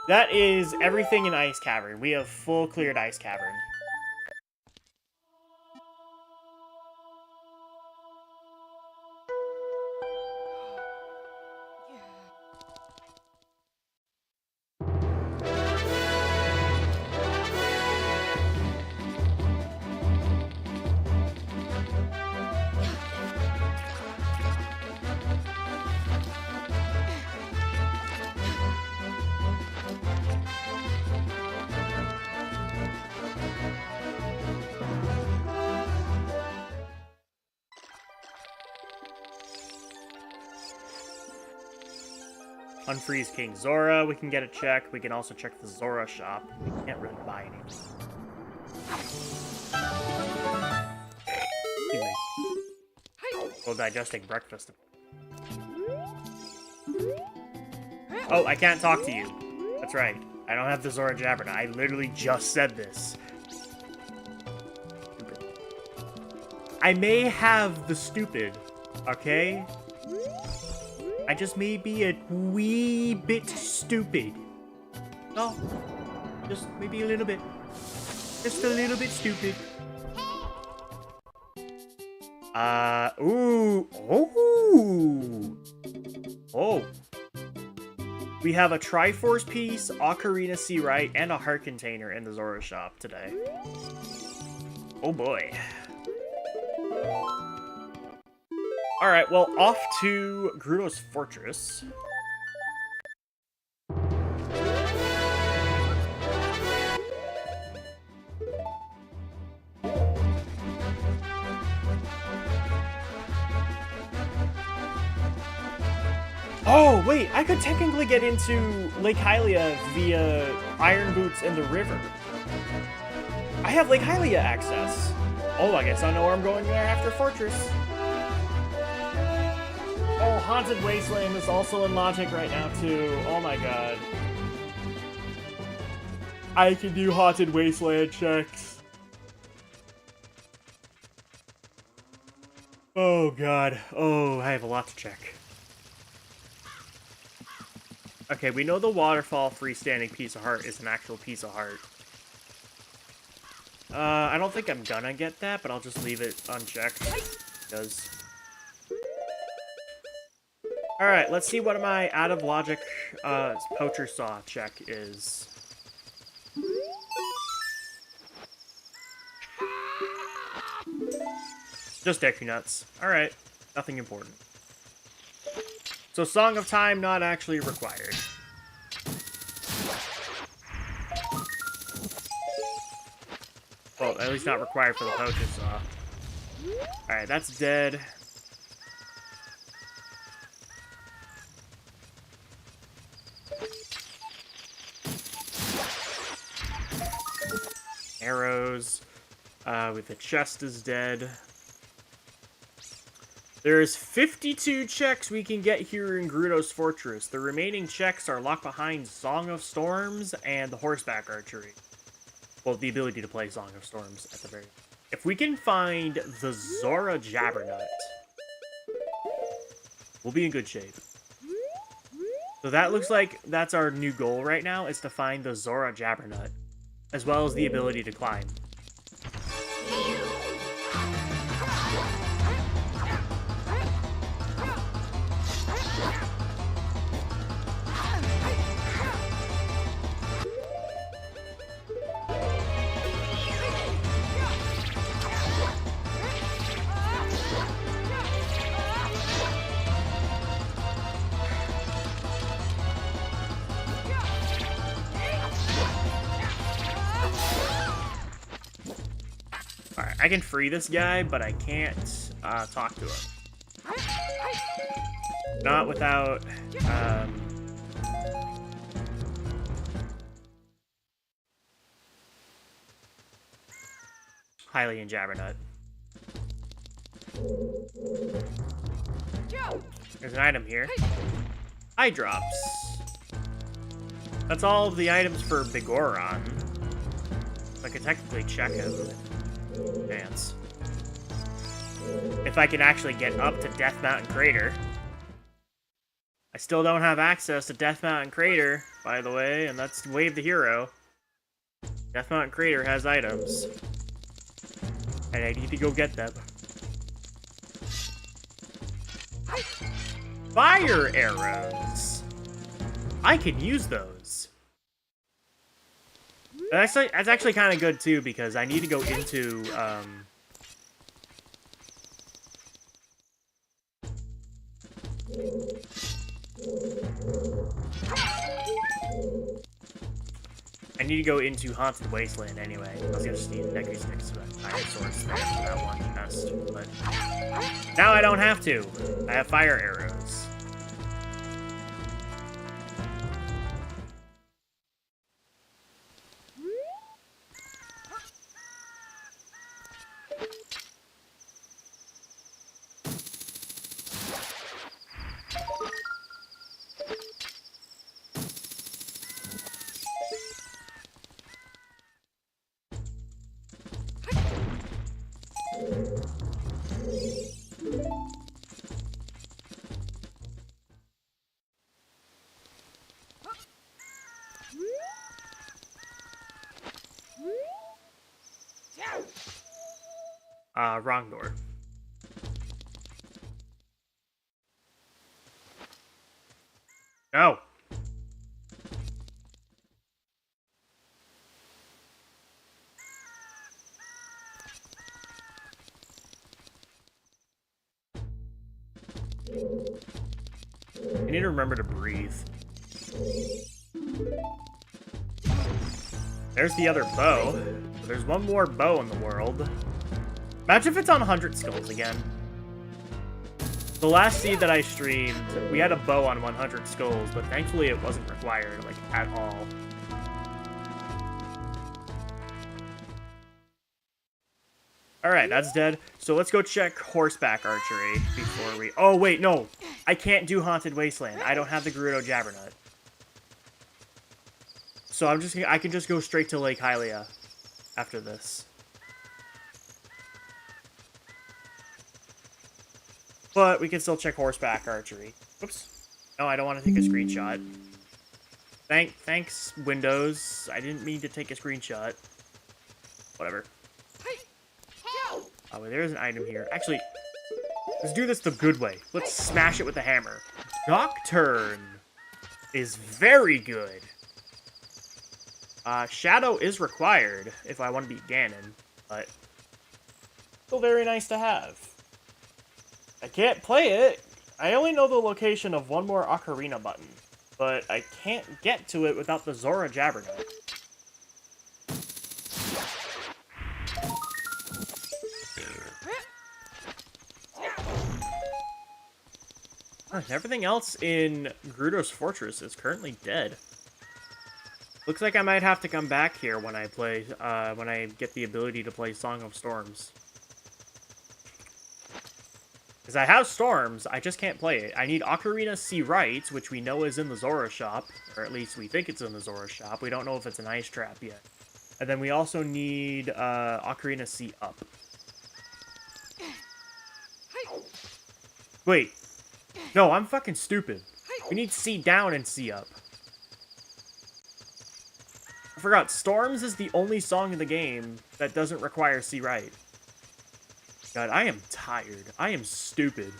That is everything in Ice Cavern. We have full cleared Ice Cavern. Unfreeze King Zora, we can get a check. We can also check the Zora shop. We can't really buy anything. Excuse me. Well, digesting breakfast. Oh, I can't talk to you. That's right. I don't have the Zora Jabber. I literally just said this. Stupid. I may have the stupid, okay? I just may be a wee bit stupid. No, just maybe a little bit. Just a little bit stupid. Ooh. Oh. Oh. We have a Triforce piece, Ocarina Sea Right, and a heart container in the Zora shop today. Oh boy. Alright, well, off to Gruno's Fortress. Oh, wait, I could technically get into Lake Hylia via Iron Boots in the river. I have Lake Hylia access. Oh, I guess I know where I'm going there after Fortress. Oh, Haunted Wasteland is also in Logic right now, too. Oh my god. I can do Haunted Wasteland checks. Oh god. Oh, I have a lot to check. Okay, we know the waterfall freestanding piece of heart is an actual piece of heart. I don't think I'm gonna get that, but I'll just leave it unchecked. Because... Alright, let's see what my out-of-logic poacher saw check is. Just Deku Nuts. Alright, nothing important. So Song of Time not actually required. Well, at least not required for the potion saw. Alright, that's dead. Arrows. With the chest is dead. There's 52 checks we can get here in Gerudo's Fortress. The remaining checks are locked behind Song of Storms and the horseback archery. Well, the ability to play Song of Storms at the very... If we can find the Zora Jabbernut, we'll be in good shape. So that looks like that's our new goal right now, is to find the Zora Jabbernut, as well as the ability to climb. Alright, I can free this guy, but I can't talk to him. Not without... Hylian Jabbernut. There's an item here. Eye drops. That's all of the items for Bigoron. I could technically check him. Dance. If I can actually get up to Death Mountain Crater. I still don't have access to Death Mountain Crater, by the way, and that's Wave the Hero. Death Mountain Crater has items. And I need to go get them. Fire arrows! I can use those. That's actually kind of good, too, because I need to go into, I need to go into Haunted Wasteland anyway. I was gonna just need Negative Sticks for that fire source there for that one chest, but now I don't have to. I have fire arrows. Wrong door. No. I need to remember to breathe. There's the other bow. There's one more bow in the world. Imagine if it's on 100 skulls again. The last seed that I streamed, we had a bow on 100 skulls, but thankfully it wasn't required, like, at all. Alright, that's dead. So let's go check horseback archery before we... Oh, wait, no! I can't do Haunted Wasteland. I don't have the Gerudo Jabbernut. So I can just go straight to Lake Hylia after this. But we can still check horseback archery. Oops. No, I don't want to take a screenshot. Thanks, Windows. I didn't mean to take a screenshot. Whatever. Oh, wait, there's an item here. Actually, let's do this the good way. Let's smash it with the hammer. Nocturne is very good. Shadow is required if I want to beat Ganon, but still very nice to have. I can't play it. I only know the location of one more Ocarina button, but I can't get to it without the Zora Jabbernut. Everything else in Gerudo's Fortress is currently dead. Looks like I might have to come back here when I play, when I get the ability to play Song of Storms. Because I have Storms, I just can't play it. I need Ocarina C Right, which we know is in the Zora shop, or at least we think it's in the Zora shop. We don't know if it's an ice trap yet. And then we also need Ocarina C Up. Wait. No, I'm fucking stupid. We need C Down and C Up. I forgot, Storms is the only song in the game that doesn't require C Right. God, I am tired. I am stupid.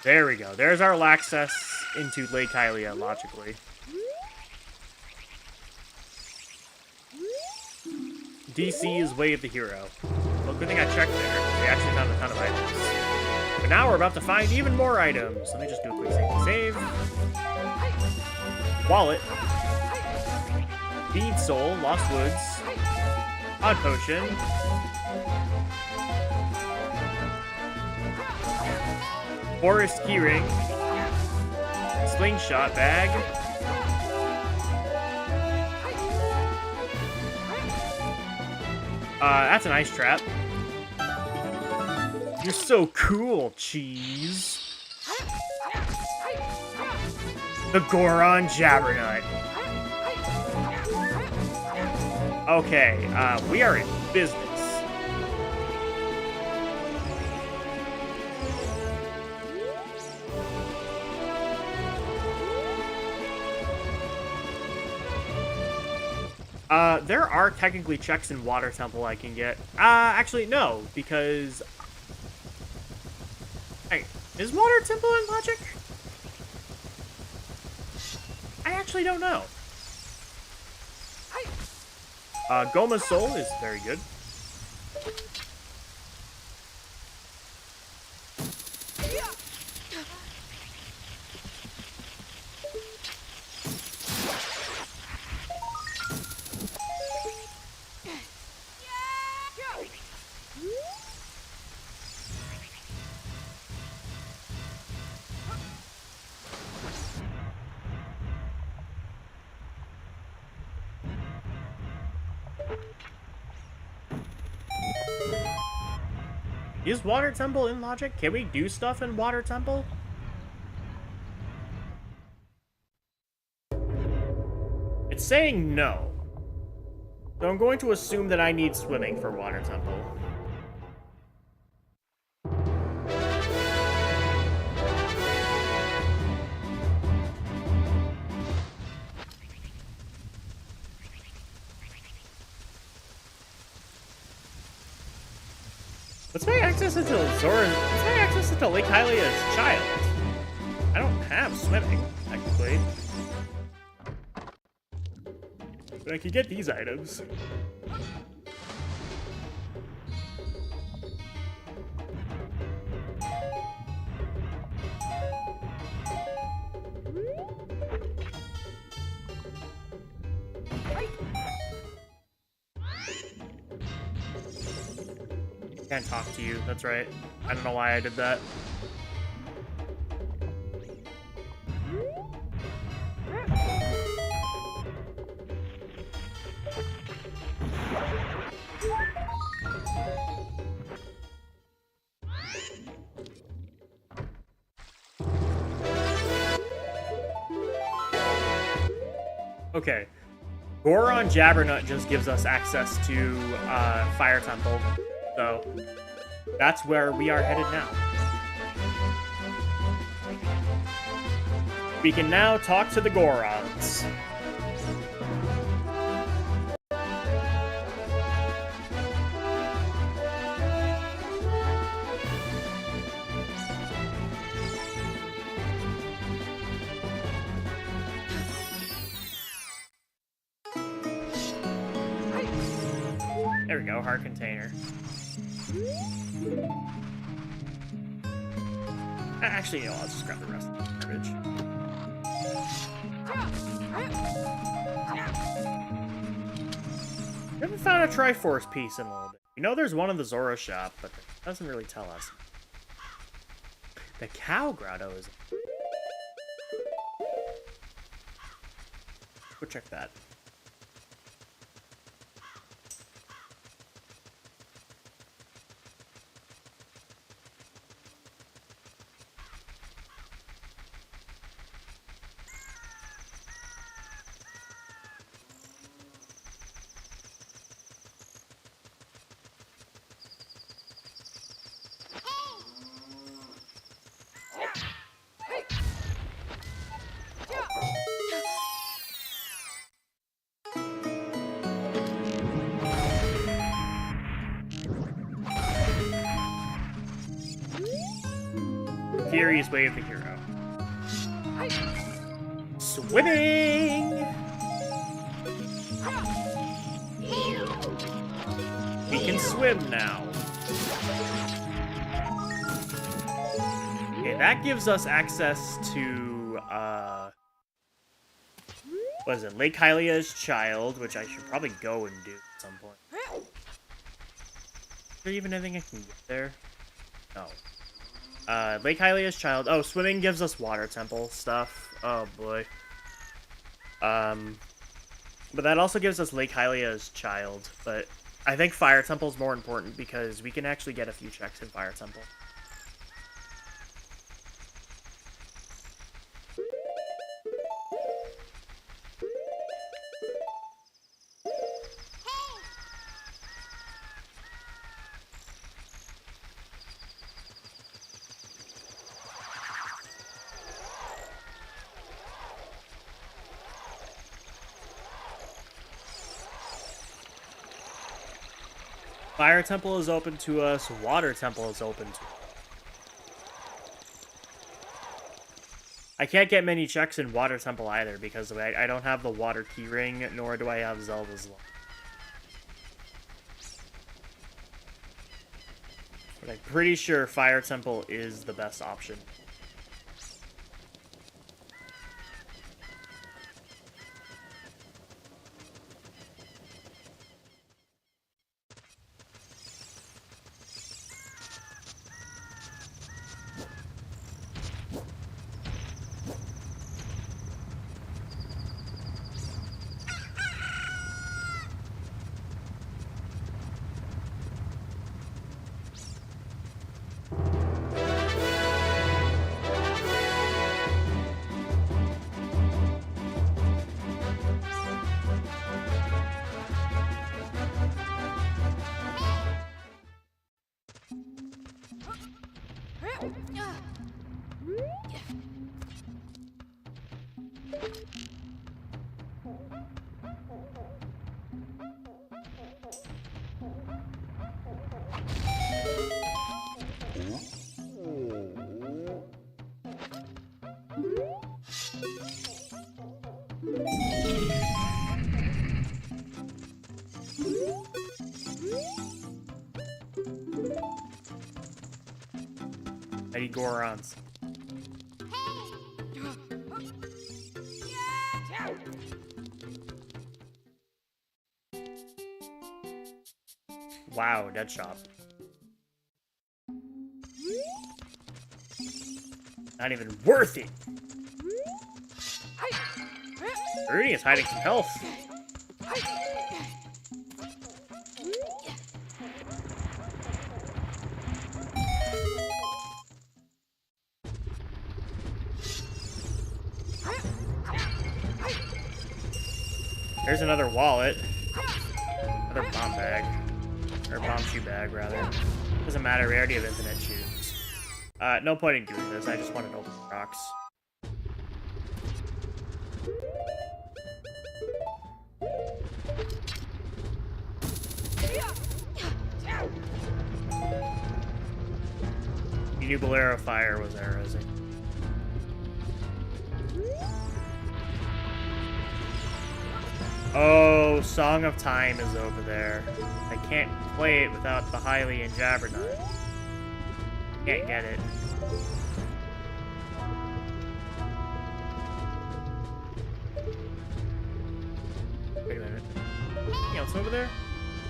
There we go. There's our access into Lake Hylia, logically. DC is Way of the Hero. Well, good thing I checked there. We actually found a ton of items. But now we're about to find even more items. Let me just do a quick save. Wallet. Bead Soul, Lost Woods. Odd Potion. Forest Keyring. Slingshot Bag. That's an ice trap. You're so cool, Cheese. The Goron Jabbernut. Okay, we are in business. There are technically checks in Water Temple I can get. Actually, no, because... Hey, is Water Temple in Logic? I actually don't know. Goma's Soul is very good. Is Water Temple in Logic? Can we do stuff in Water Temple? It's saying no. So I'm going to assume that I need swimming for Water Temple. Let's make access into Zora. Let's make access into Lake Hylia's child. I don't have swimming, technically. But I could get these items. Can't talk to you, that's right. I don't know why I did that. Okay. Goron Jabbernut just gives us access to Fire Temple. So, that's where we are headed now. We can now talk to the Gorons. there we go, heart container. Actually, I'll just grab the rest of the garbage. We haven't found a Triforce piece in a little bit. We know there's one in the Zora shop, but it doesn't really tell us. The cow grotto is... Go check that. Furious Wave the hero. Swimming! We can swim now. Okay, that gives us access to, what is it? Lake Hylia's Child, which I should probably go and do at some point. Is there even anything I can get there? No. Lake Hylia's Child. Oh, swimming gives us water temple stuff. Oh, boy. But that also gives us Lake Hylia's Child. But I think Fire Temple is more important because we can actually get a few checks in Fire Temple. Fire Temple is open to us. Water Temple is open to us. I can't get many checks in Water Temple either because I don't have the Water Keyring, nor do I have Zelda's Law. But I'm pretty sure Fire Temple is the best option. Eddie Gorons. Wow, dead shop. Not even worth it. Rudy is hiding some health. There's another wallet. Another bomb bag. Or bomb shoe bag, rather. Doesn't matter, we already have infinite shoes. No point in doing this, I just want to open the rocks. You knew Bolero Fire was there, is it? Oh, Song of Time is over there. I can't play it without the Hylian and Jabberknight. Can't get it. Wait a minute. Anything else over there?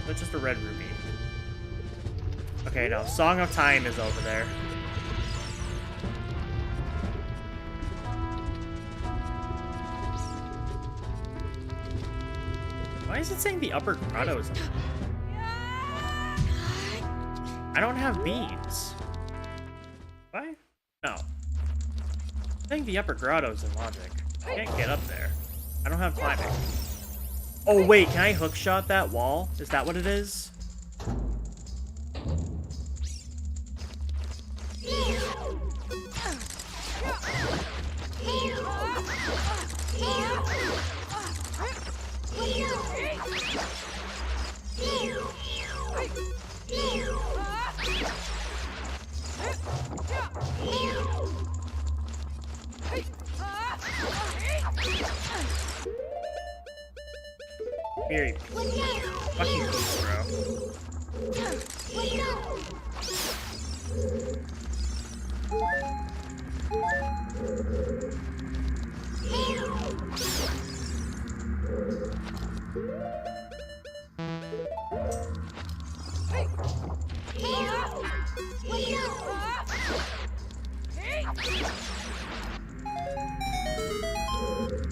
That's just a red ruby. Okay, no. Song of Time is over there. Why is it saying the upper grottos? I don't have beans. Why? No. I think the upper grottos in logic. I can't get up there. I don't have climbing. Oh wait, can I hookshot that wall? Is that what it is? Very fucking close, bro.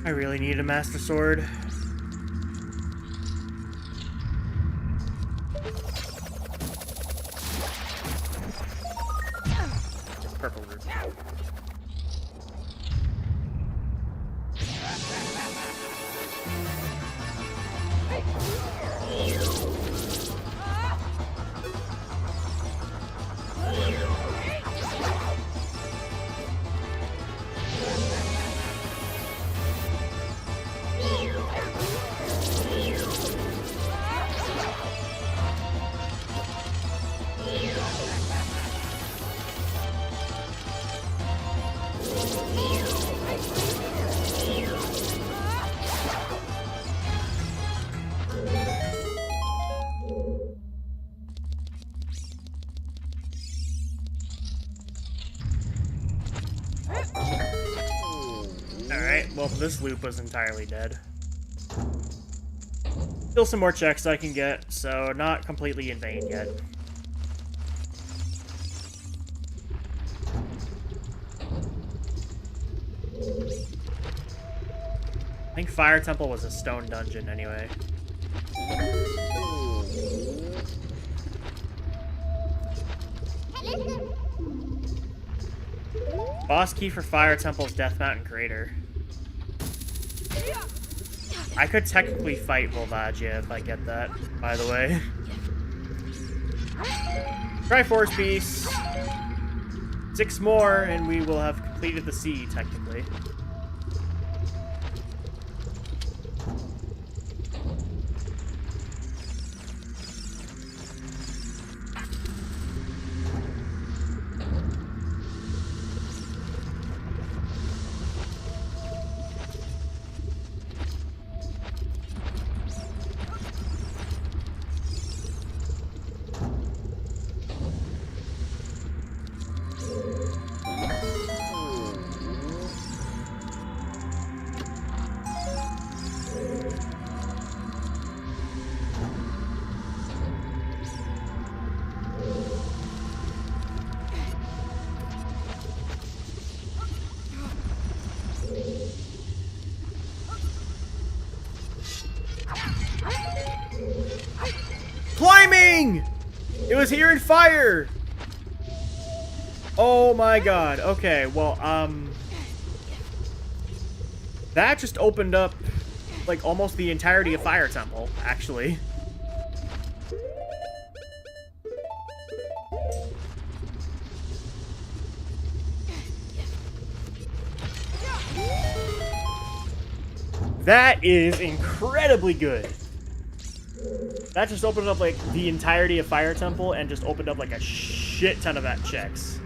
I really need a Master Sword. Purple root. Alright, well, this loop was entirely dead. Still some more checks I can get, so not completely in vain yet. I think Fire Temple was a stone dungeon anyway. Boss key for Fire Temple's Death Mountain Crater. I could technically fight Volvagia if I get that, by the way. Triforce piece. 6 more, and we will have completed the sea, technically. Climbing! It was here in fire! Oh my god. Okay, well, that just opened up, like, almost the entirety of Fire Temple, actually. That is incredibly good. That just opened up, like, the entirety of Fire Temple and just opened up, like, a shit ton of that checks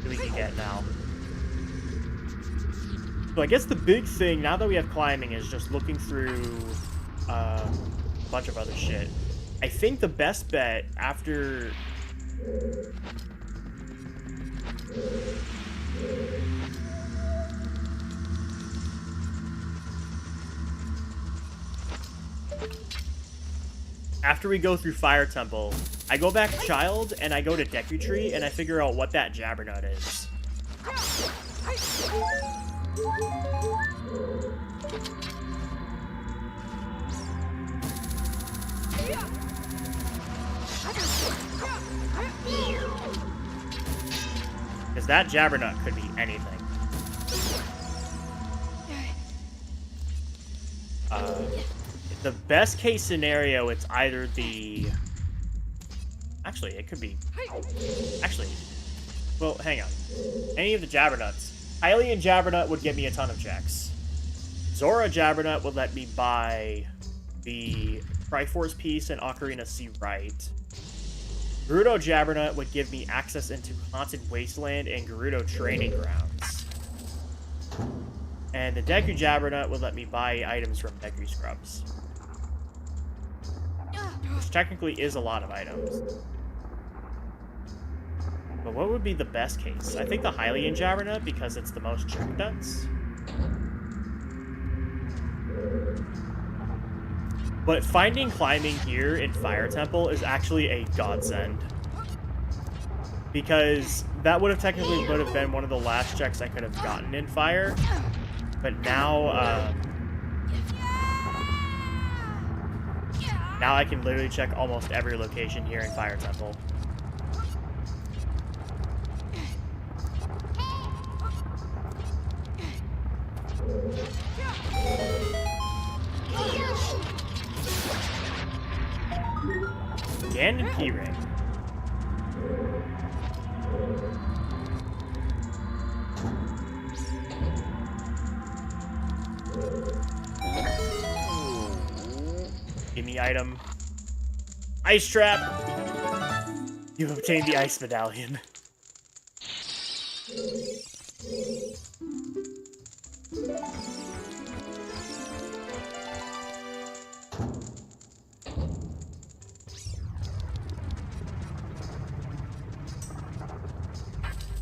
that we can get now. So I guess the big thing, now that we have climbing, is just looking through a bunch of other shit. I think the best bet after... After we go through Fire Temple, I go back Child, and I go to Deku Tree, and I figure out what that Jabbernut is. Because that Jabbernut could be anything. The best case scenario, it's either the... Actually, it could be... Actually, well, hang on. Any of the Jabbernuts. Hylian Jabbernut would give me a ton of checks. Zora Jabbernut would let me buy the Triforce piece and Ocarina C right. Gerudo Jabbernut would give me access into Haunted Wasteland and Gerudo Training Grounds. And the Deku Jabbernut would let me buy items from Deku Scrubs. Which technically is a lot of items. But what would be the best case? I think the Hylian Jabbernut, because it's the most check dunce. But finding climbing here in Fire Temple is actually a godsend. Because that would have been one of the last checks I could have gotten in Fire. But now, now I can literally check almost every location here in Fire Temple. Ganon Keyring. Give me item. Ice Trap! You've obtained the Ice Medallion.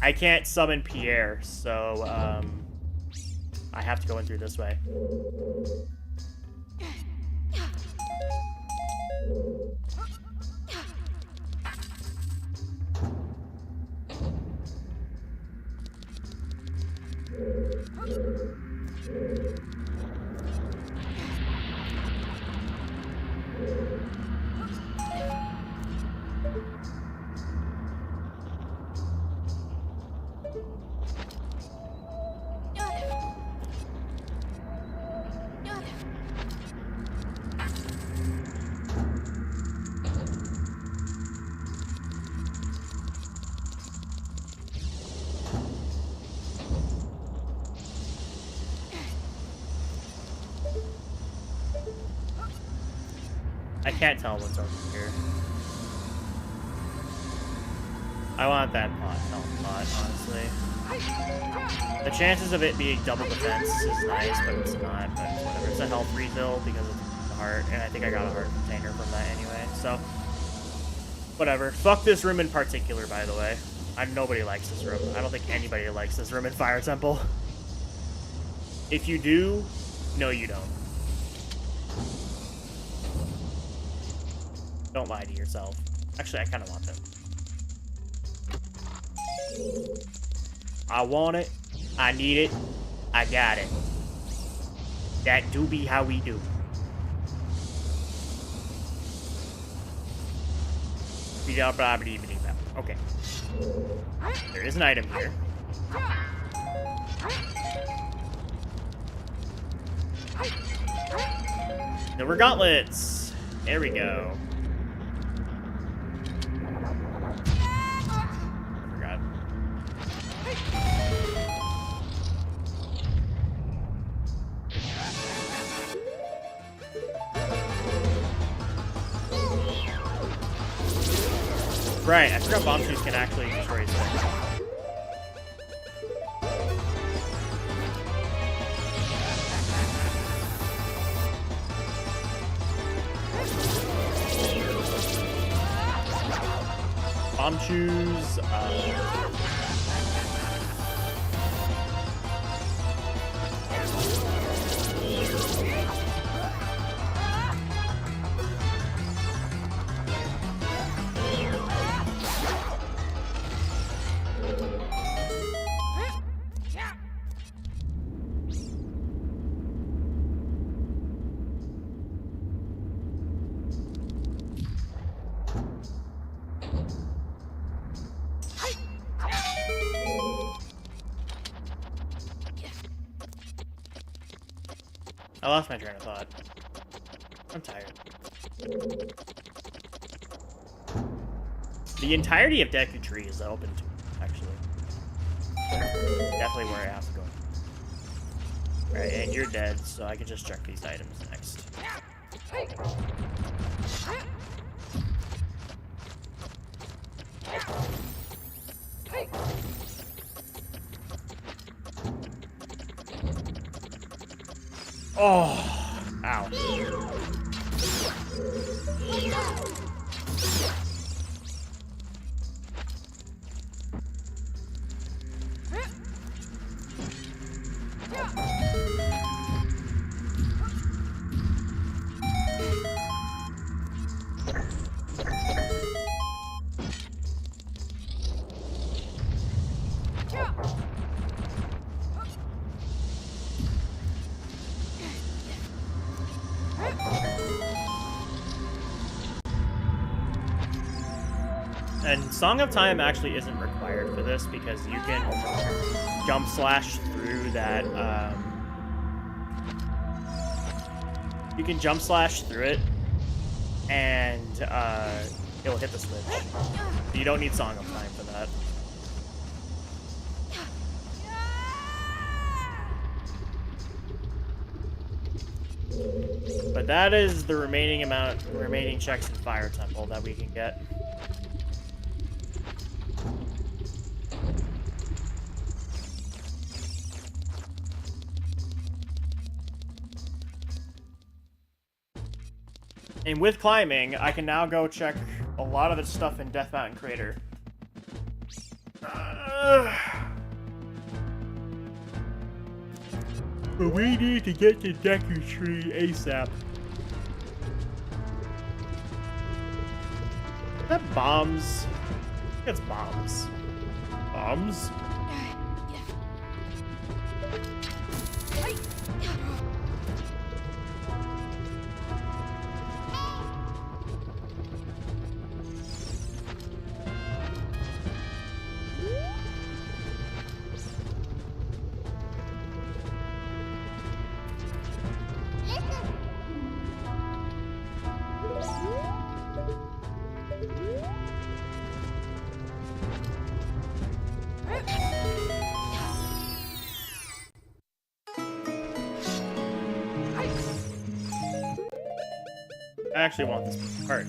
I can't summon Pierre, so, I have to go in through this way. I can't tell what's over here. I want that health pot, honestly. The chances of it being double defense is nice, but it's not. But whatever. It's a health refill because of the heart, and I think I got a heart container from that anyway, so... Whatever. Fuck this room in particular, by the way. Nobody likes this room. I don't think anybody likes this room in Fire Temple. If you do, no you don't. Don't lie to yourself. Actually, I kind of want them. I want it. I need it. I got it. That do be how we do. Okay. There is an item here. Silver gauntlets. There we go. Right, I forgot bomb shoes can actually destroy things. bomb shoes. I lost my train of thought. I'm tired. The entirety of Deku Tree is open to me, actually. Definitely where I have to go. Alright, and you're dead, so I can just check these items next. Oh, ow. And Song of Time actually isn't required for this because you can jump slash through that, you can jump slash through it and it'll hit the switch. You don't need Song of Time for that. But that is the remaining checks in Fire Temple that we can get. And with climbing, I can now go check a lot of the stuff in Death Mountain Crater. But we need to get to Deku Tree ASAP. Is that bombs? I think it's bombs. Bombs? I actually want this part.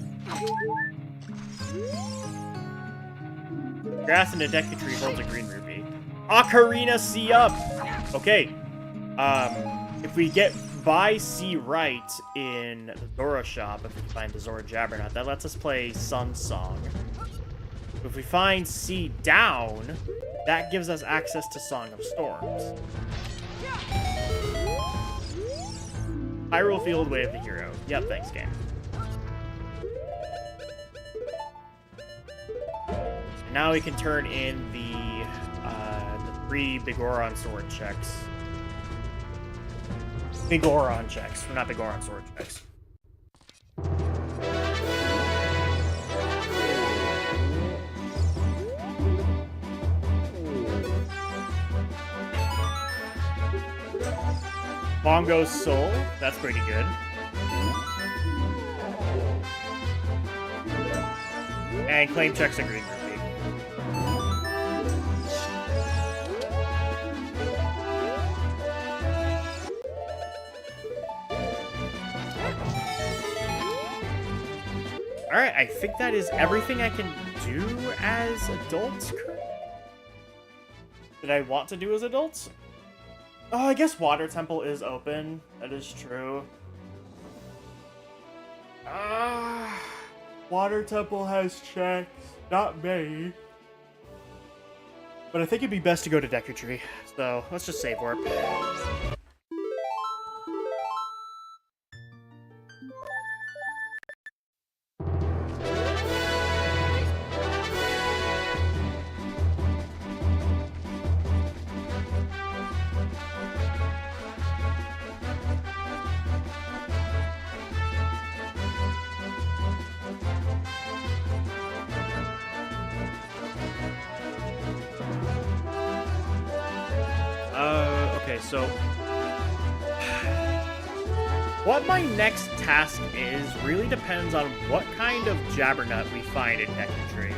Grass in the Deku Tree holds a green ruby. Ocarina C up! Okay. If we buy C right in the Zora shop, if we find the Zora Jabberknot, that lets us play Sun Song. If we find C down, that gives us access to Song of Storms. Hyrule Field, Way of the Hero. Yep, thanks, game. Now we can turn in the 3 Bigoron sword checks. Bigoron checks, not Bigoron sword checks. Bongo's Soul, that's pretty good. And claim checks a green rupee. Alright, I think that is everything I can do as adults. Did I want to do as adults? Oh, I guess Water Temple is open. That is true. Water Temple has checks. Not many. But I think it'd be best to go to Deku Tree. So, let's just save warp. Okay, so what my next task is really depends on what kind of Jabbernut we find in Deku Tree.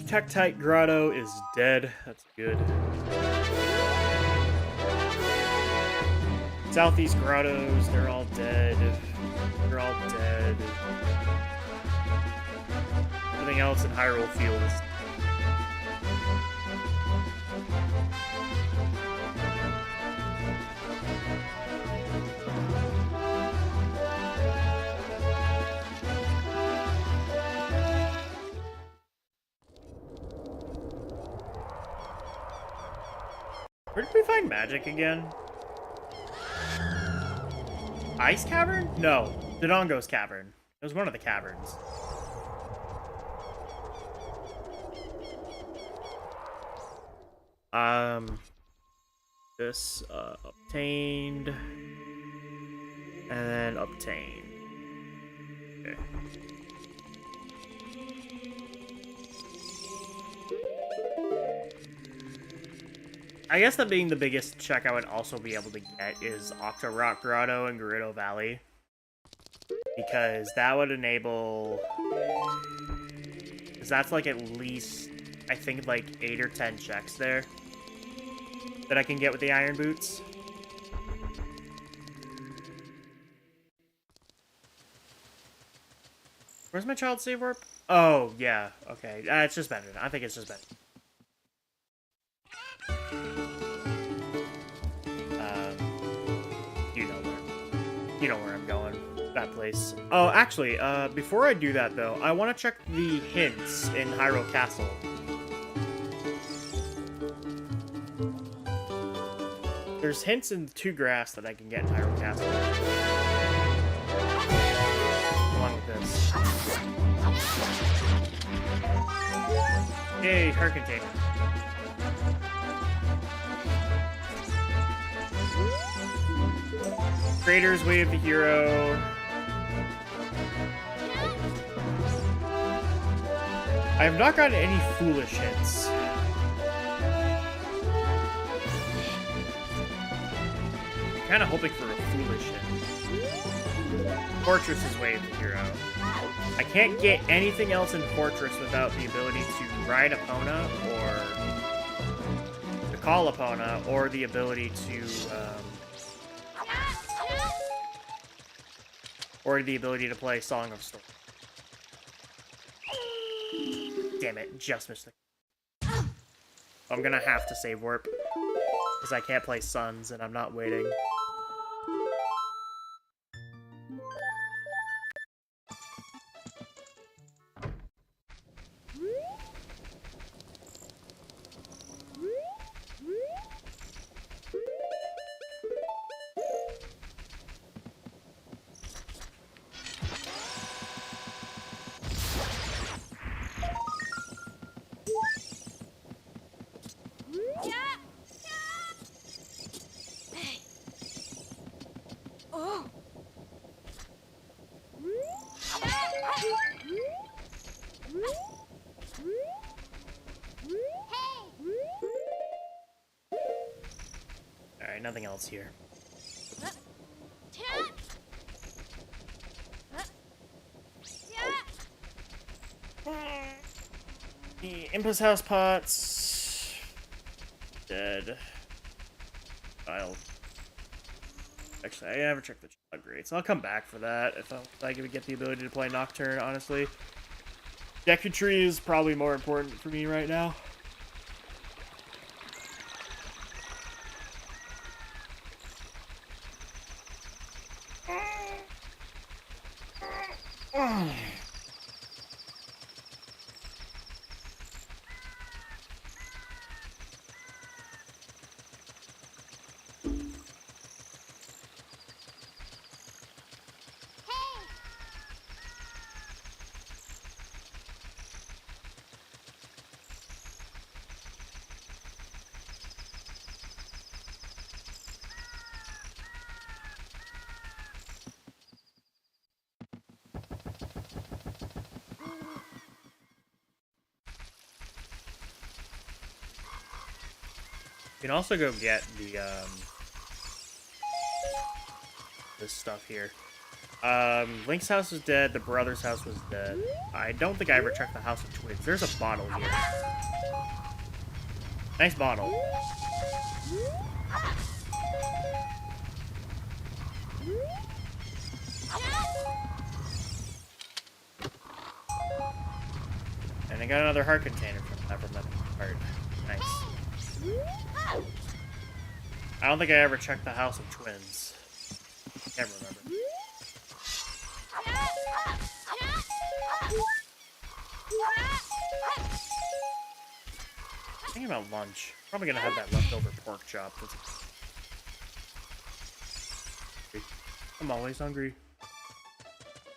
Tektite Grotto is dead. That's good. Southeast Grottos, they're all dead. They're all dead. Everything else in Hyrule Field is... Where did we find magic again? Ice Cavern? No. Dodongo's Cavern. It was one of the caverns. This, obtained. And then obtained. Okay. I guess that being the biggest check I would also be able to get is Octorok Grotto and Gerudo Valley. Because that would enable... Because that's like at least, I think like 8 or 10 checks there. That I can get with the Iron Boots. Where's my child save warp? Oh, yeah. Okay. It's just better. I think it's just better. You know where I'm going. That place. Oh, actually, before I do that, though, I want to check the hints in Hyrule Castle. There's hints in 2 grass that I can get in Hyrule Castle. Along with this. Yay, her container. Creator's Way of the Hero. I have not gotten any foolish hits. I'm kind of hoping for a foolish hit. Fortress's Way of the Hero. I can't get anything else in Fortress without the ability to ride Epona or to call Epona or the ability to play Song of Storm. Damn it, just missed the... I'm gonna have to save warp. Because I can't play Suns, and I'm not waiting. Alright, nothing else here. The Impus House Pots. Dead. I'll Actually, I never checked the upgrades. I'll come back for that if I get the ability to play Nocturne, honestly. Decutry is probably more important for me right now. You can also go get the this stuff here. Link's house is dead. The brother's house was dead. I don't think I ever checked the house of twins. There's a bottle here. Nice bottle. And I got another heart container from that heart. Nice. I don't think I ever checked the house of twins. Can't remember. Thinking about lunch. Probably gonna have that leftover pork chop. I'm always hungry.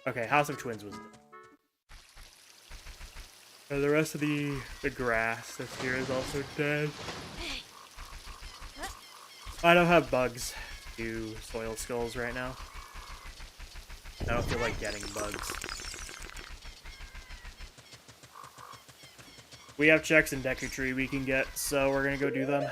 Okay, House of Twins was dead. And the rest of the grass that's here is also dead. I don't have bugs to do soil skulls right now. I don't feel like getting bugs. We have checks in Decutry we can get, so we're gonna go do them.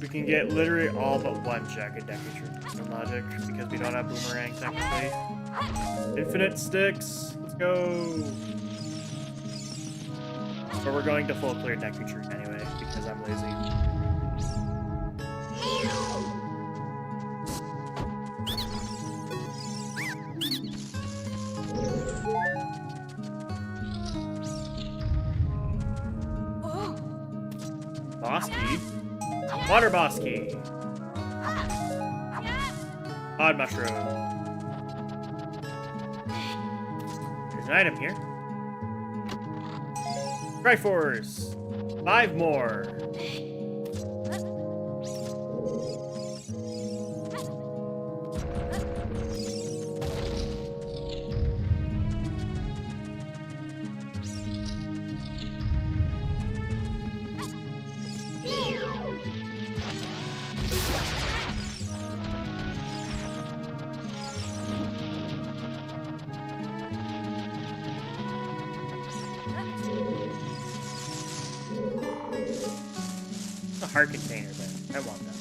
We can get literally all but one check in Decutry and Logic because we don't have Boomerang technically. Infinite sticks, let's go. But we're going to full clear Decutry anyway because I'm lazy. Boss key? Water boss key. Odd mushroom. There's an item here. Triforce. 5 more. Heart container there. I want that.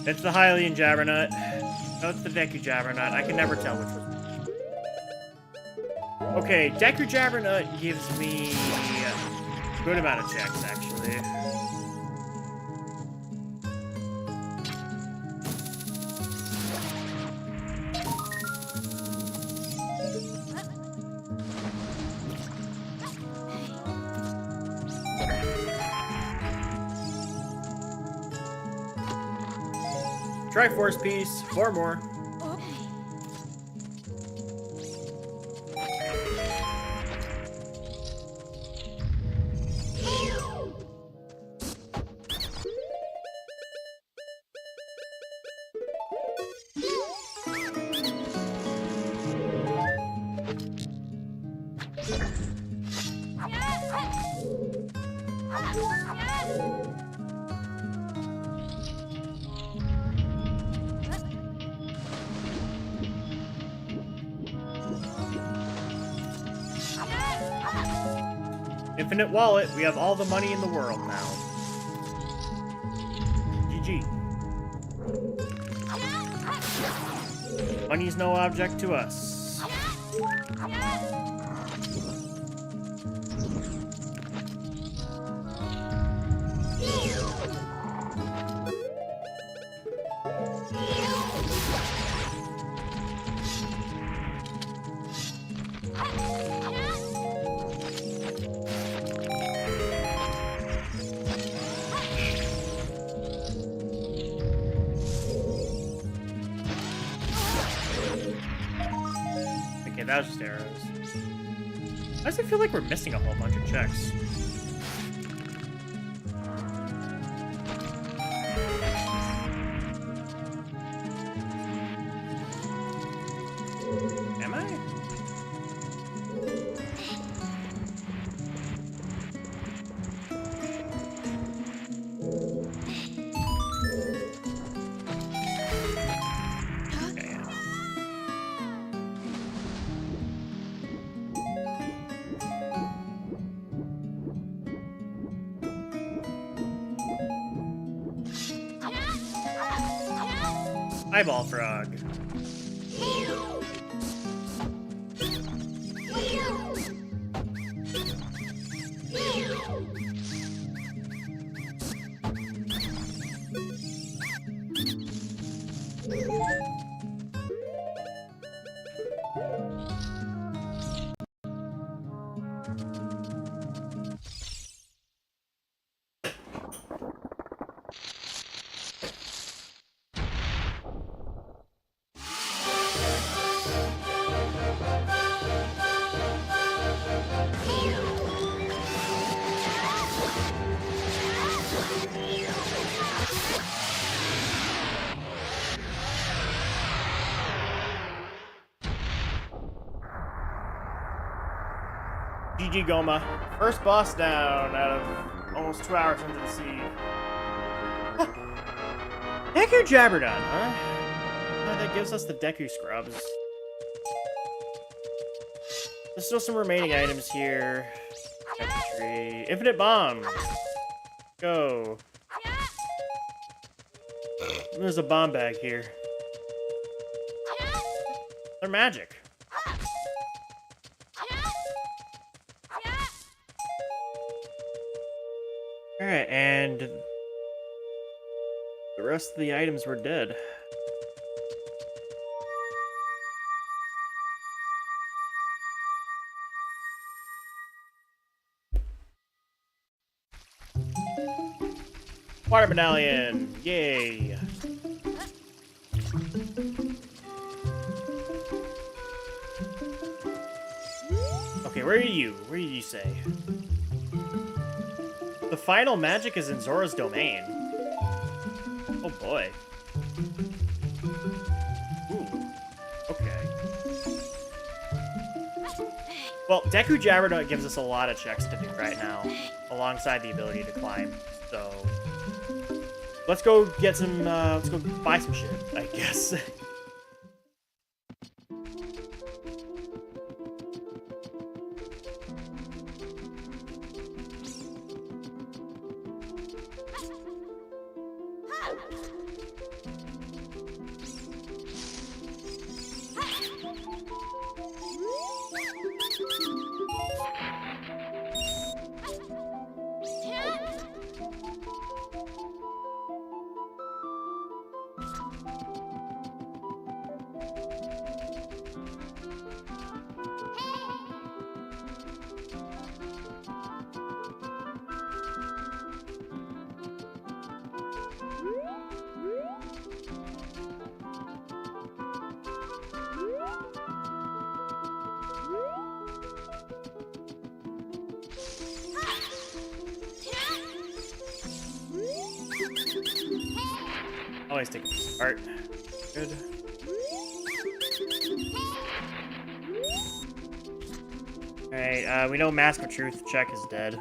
It's the Hylian Jabbernut. No, it's the Deku Jabbernut. I can never tell which was. Okay, Deku Jabbernut gives me a good amount of checks, actually. Triforce piece, 4 more. Infinite wallet. We have all the money in the world now. GG. Money's no object to us. Okay, that was just arrows. Why does it feel like we're missing a whole bunch of checks? Am I? Eyeball frog. GG Goma. First boss down out of almost 2 hours into the sea. Deku Jabberdon, huh? That gives us the Deku Scrubs. There's still some remaining items here. Tree. Infinite Bomb. Go. There's a bomb bag here. They're magic. Alright, and the rest of the items were dead. Water Medallion! Yay! Okay, where are you? Where did you say? The final magic is in Zora's domain. Oh boy. Ooh. Okay. Well, Deku Jabberdon gives us a lot of checks to do right now, alongside the ability to climb. So let's go get some. Let's go buy some shit, I guess. Always take this apart. Good. Alright, we know Mask of Truth check is dead.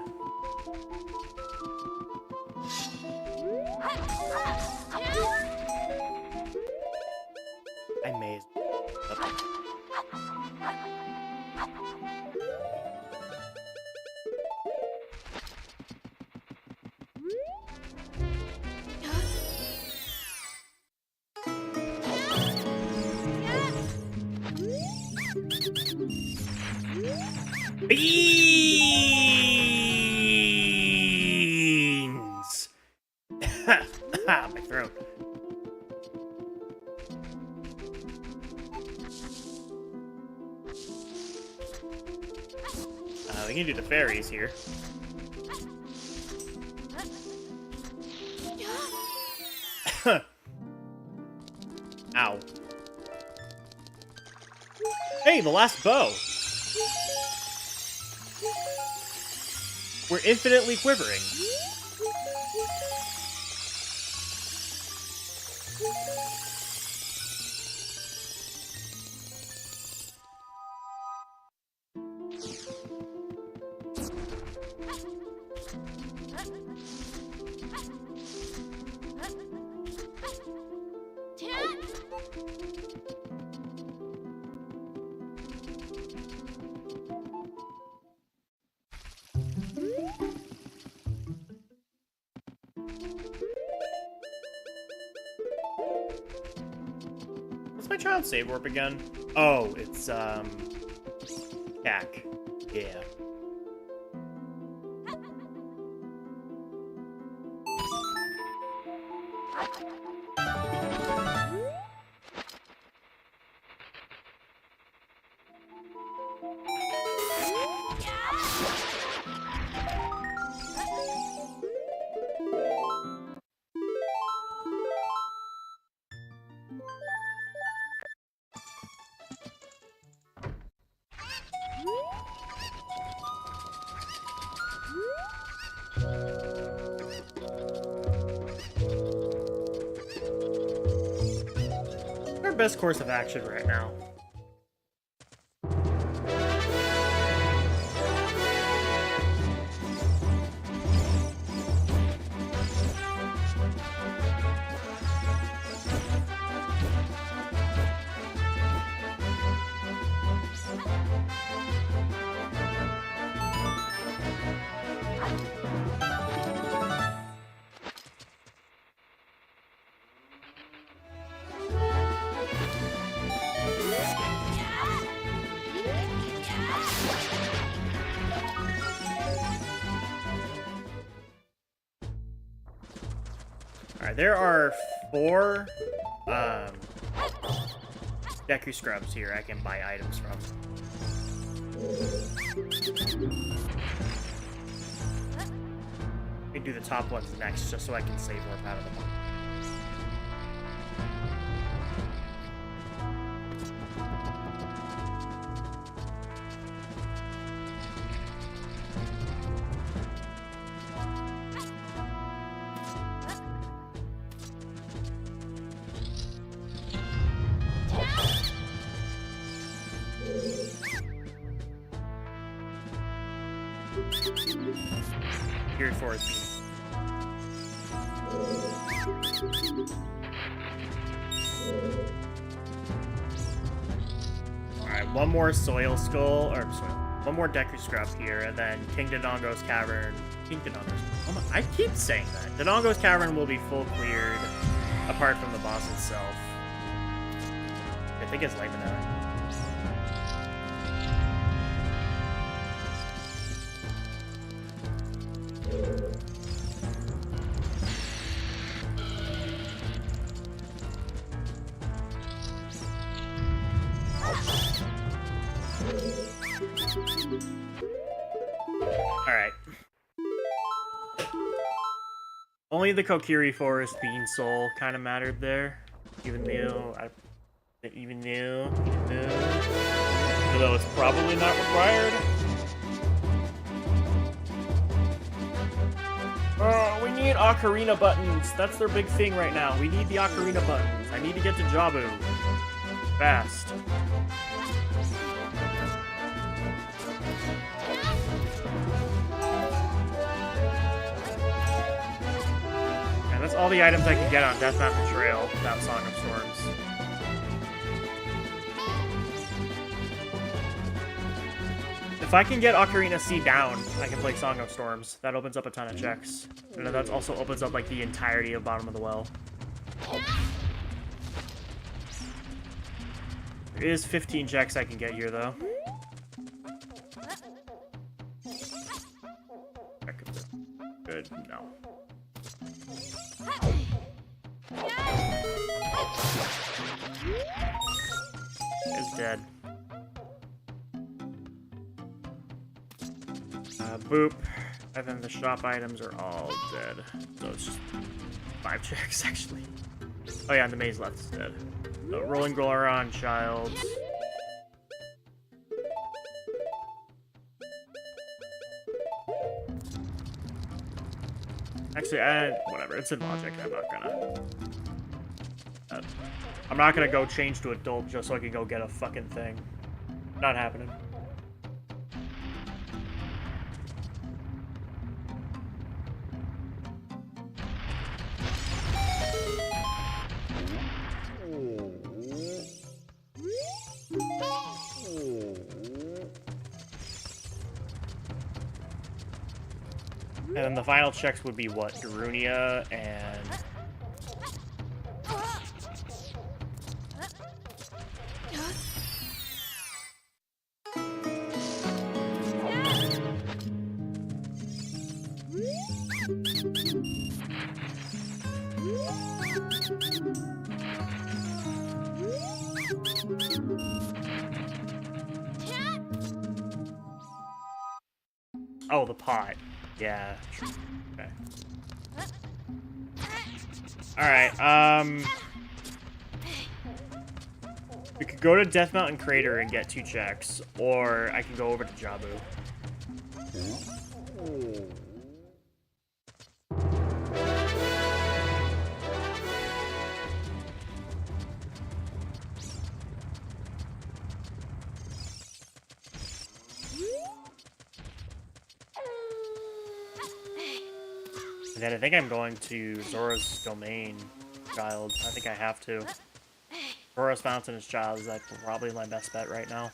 I mazed. Beans! My throat. We can do the fairies here. Ow. Hey, the last bow! We're infinitely quivering. What's my child save warp again? Oh, it's, CAC. Yeah. Our best course of action right now. Alright, there are 4 Deku Scrubs here I can buy items from. We can do the top ones next, just so I can save warp out of them. Triforce. Alright, one more Soil Skull, or one more Deku Scrub here, and then King Dodongo's Cavern. I keep saying that. Dodongo's Cavern will be full cleared, apart from the boss itself. I think it's Lebanon. Alright. Only the Kokiri Forest Bean Soul kind of mattered there. Even though it's probably not required. Oh, we need Ocarina buttons. That's their big thing right now. We need the Ocarina buttons. I need to get to Jabu. Fast. And that's all the items I can get on Death Mountain Trail without Song of Storms. If I can get Ocarina C down, I can play Song of Storms. That opens up a ton of checks. And that also opens up like the entirety of Bottom of the Well. There is 15 checks I can get here though. Is dead. Boop. And then the shop items are all dead. So it's just 5 checks, actually. Oh yeah, and the maze left is dead. So, rolling Goron, child. Actually, whatever. It's in logic. I'm not gonna go change to adult just so I can go get a fucking thing. Not happening. And then the final checks would be what? Darunia and... Oh, the pot. Yeah. Okay. Alright, we could go to Death Mountain Crater and get 2 checks, or I can go over to Jabu. And then I think I'm going to Zora's Domain, child. I think I have to. Zora's Fountain is child is like probably my best bet right now.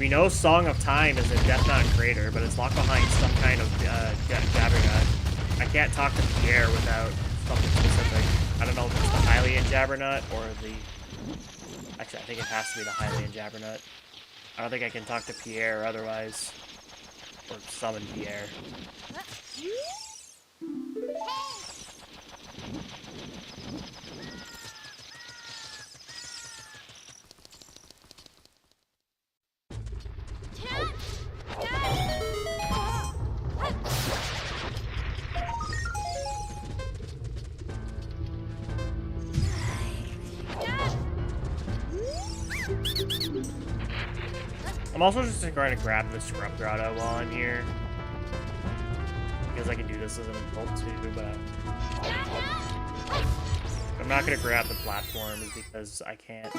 We know Song of Time is in Death Mountain Crater, but it's locked behind some kind of Jabbernut. I can't talk to Pierre without something specific. I don't know if it's the Hylian Jabbernut or the... Actually, I think it has to be the Hylian Jabbernut. I don't think I can talk to Pierre otherwise. Or summon Pierre. I'm also just going to grab the Scrub Grotto while I'm here. Because I can do this as an adult too, but... I'm not going to grab the platforms because I can't...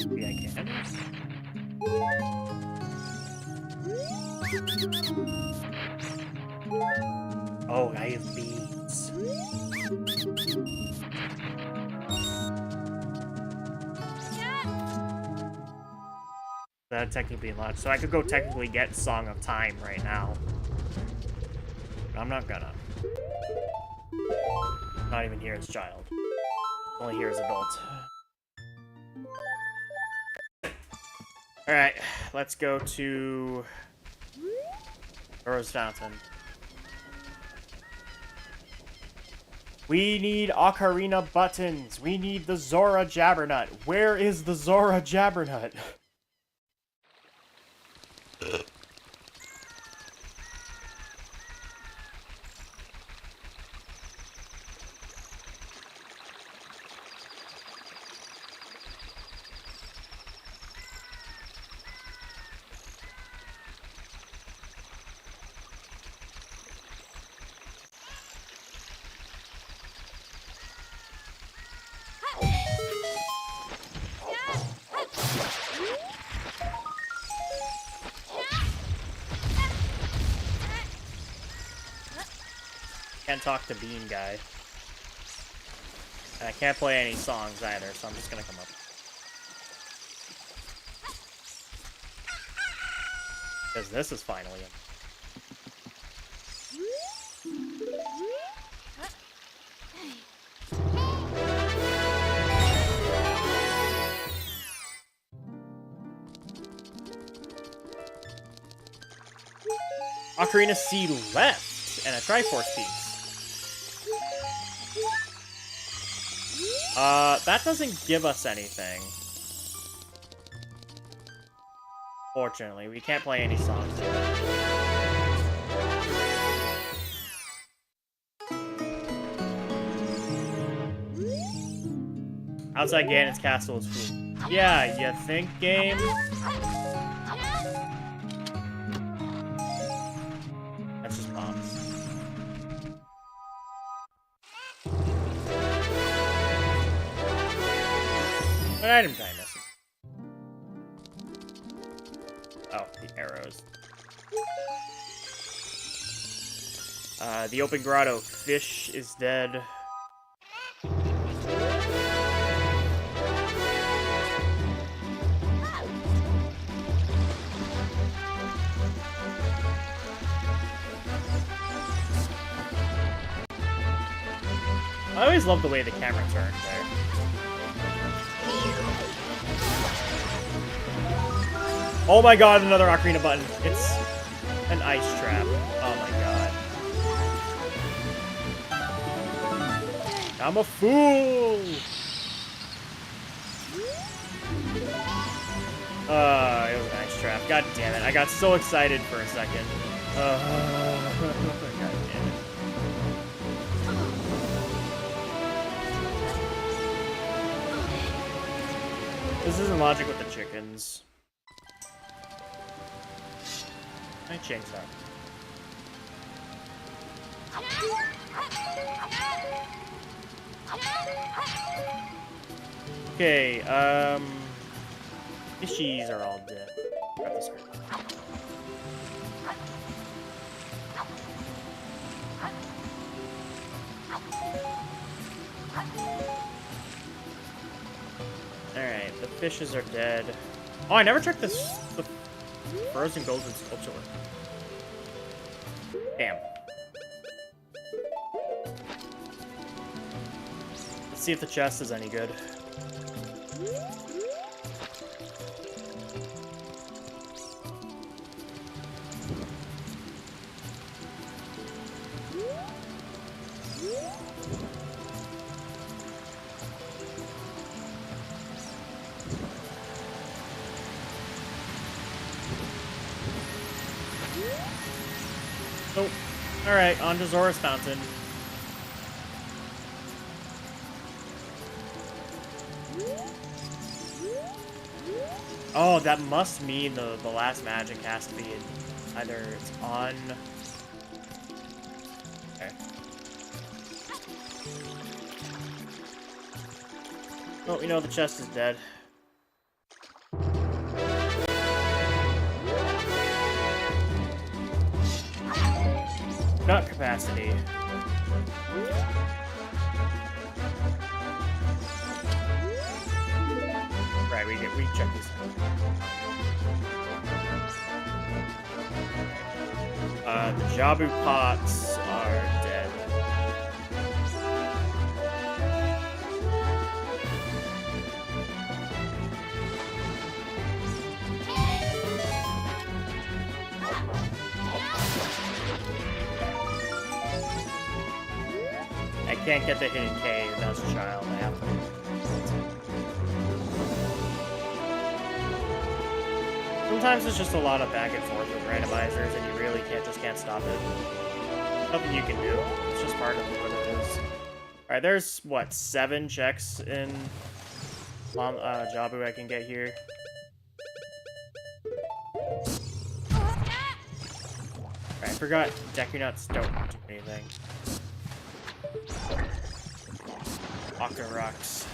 Maybe I can. Oh, I have beads. That'd technically be unlocked. So I could go technically get Song of Time right now. But I'm not gonna. Not even here as child. Only here as adult. Alright, let's go to Zora's Fountain. We need Ocarina buttons. We need the Zora Jabbernut. Where is the Zora Jabbernut? Can't talk to Bean Guy. And I can't play any songs either, so I'm just gonna come up. Because this is finally in. Ocarina C left, and a Triforce piece. That doesn't give us anything. Fortunately, we can't play any songs here. Outside Ganon's castle is cool. Yeah, you think, game? That's just bombs. What item did I miss? Oh, the arrows. The open grotto. Fish is dead. I always love the way the camera turned there. Oh my god, another Ocarina button. It's an ice trap. Oh my god. I'm a fool! It was an ice trap. God damn it. I got so excited for a second. God damn it. This isn't logic with the chickens. I changed that. Okay, fishies are all dead. Grab this one. Alright, the fishes are dead. Oh, I never checked this. The frozen golden sculpture. Damn. Let's see if the chest is any good. Oh, alright, on to Zora's Fountain. Oh, that must mean the last magic has to be either it's on... Okay. Oh, you know, the chest is dead. Not capacity. Right, we check these. The Jabu pots are dead. I can't get the hidden cave as a child. I have to. Sometimes it's just a lot of back and forth with randomizers, and you really can't stop it. Nothing you can do. It's just part of what it is. All right, there's what 7 checks in Jabu I can get here. Alright, I forgot Deku Nuts don't do anything. Aqua Rocks.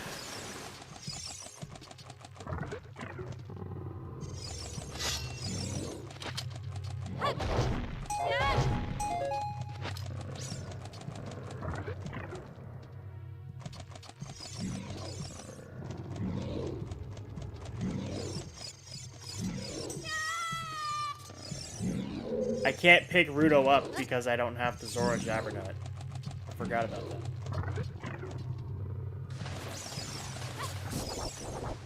I can't pick Rudo up because I don't have the Zora Jabbernut. I forgot about that.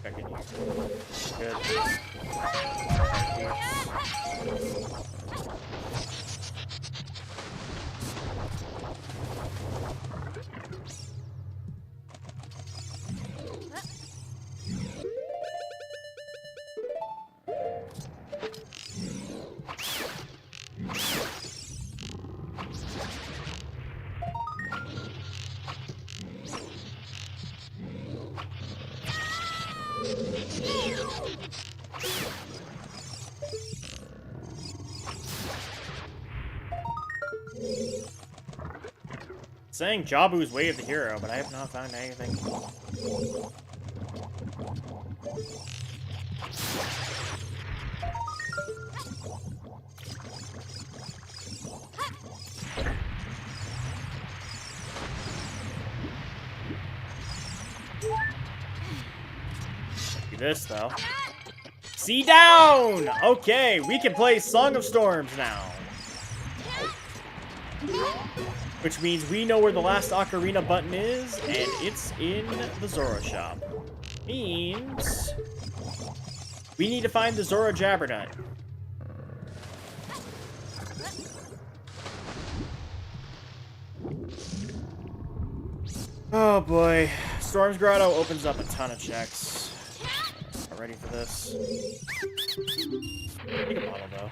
Back in here. Good. saying Jabu's Way of the Hero, but I have not found anything. Do this, though. See down! Okay, we can play Song of Storms now. Which means we know where the last Ocarina button is, and it's in the Zora shop. Means we need to find the Zora Jabbernut. Oh boy. Storm's Grotto opens up a ton of checks. Not ready for this. Take a bottle, though.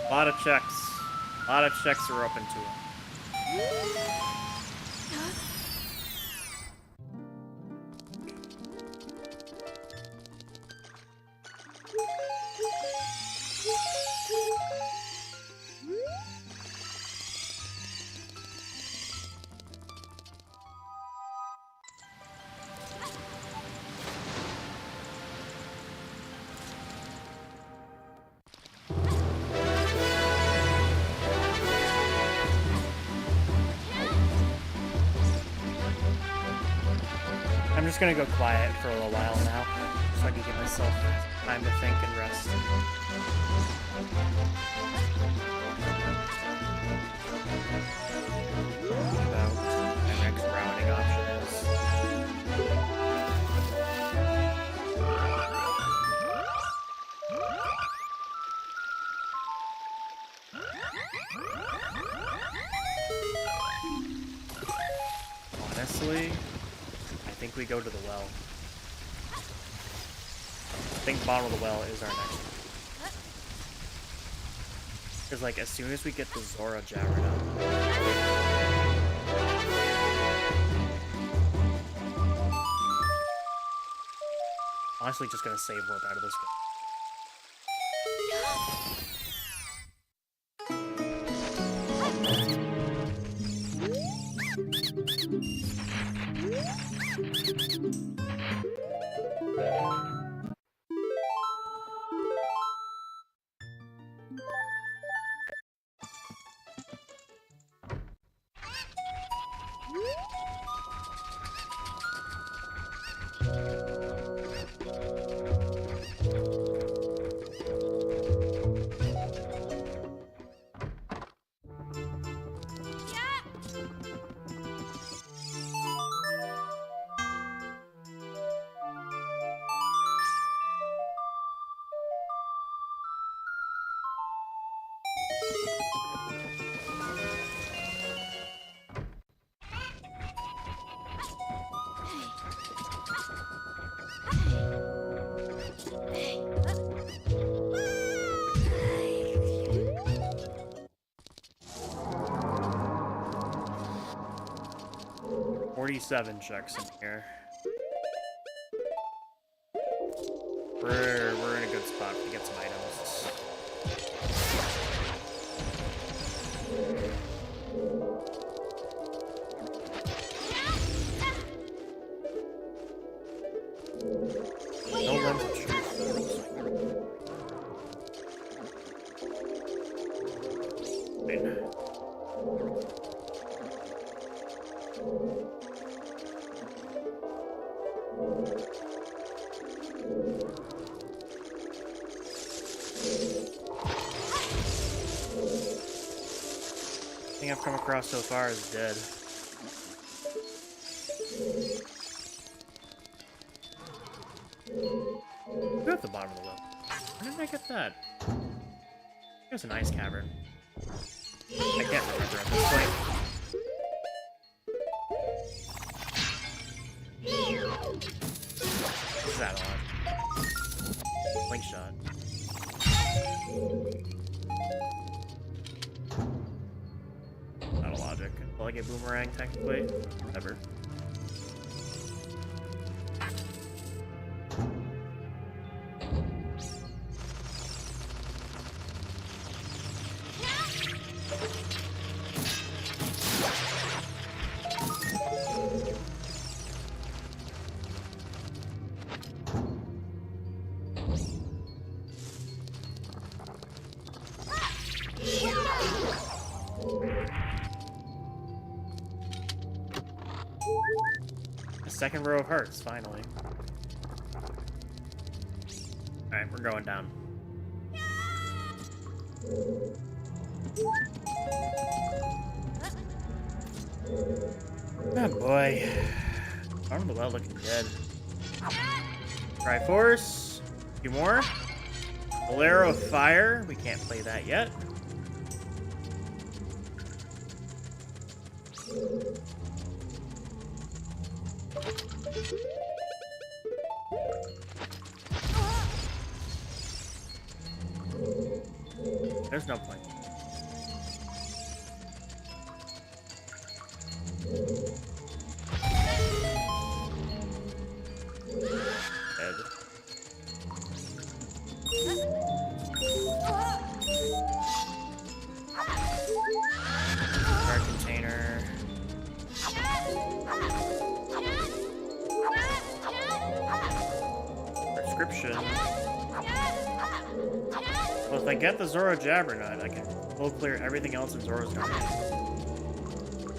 A lot of checks. A lot of checks are open to him. I'm just gonna go quiet for a little while now, so I can give myself time to think and rest. About my next rounding option is. Honestly, I think we go to the well. I think bottom of the well is our next one. Because, like, as soon as we get the Zora Jabbernut, honestly, just gonna save warp out of this one. Seven checks in here. We're in a good spot to get some items. No lens of truth. Wait. I've come across so far is dead. We're at the bottom of the well. Where did I get that? There's an ice cavern. I can't remember at this point. What's that on? Blink shot. Not a logic. Will I get boomerang technically? Whatever. Second row of hearts, finally. Alright, we're going down. Oh boy. Bottom of the well looking dead. Triforce. A few more. Bolero of Fire. We can't play that yet. There's no point. Dead. Card container. Prescription. Well, if I get the Zoro Jabbernut, I can full clear everything else in Zoro's garden.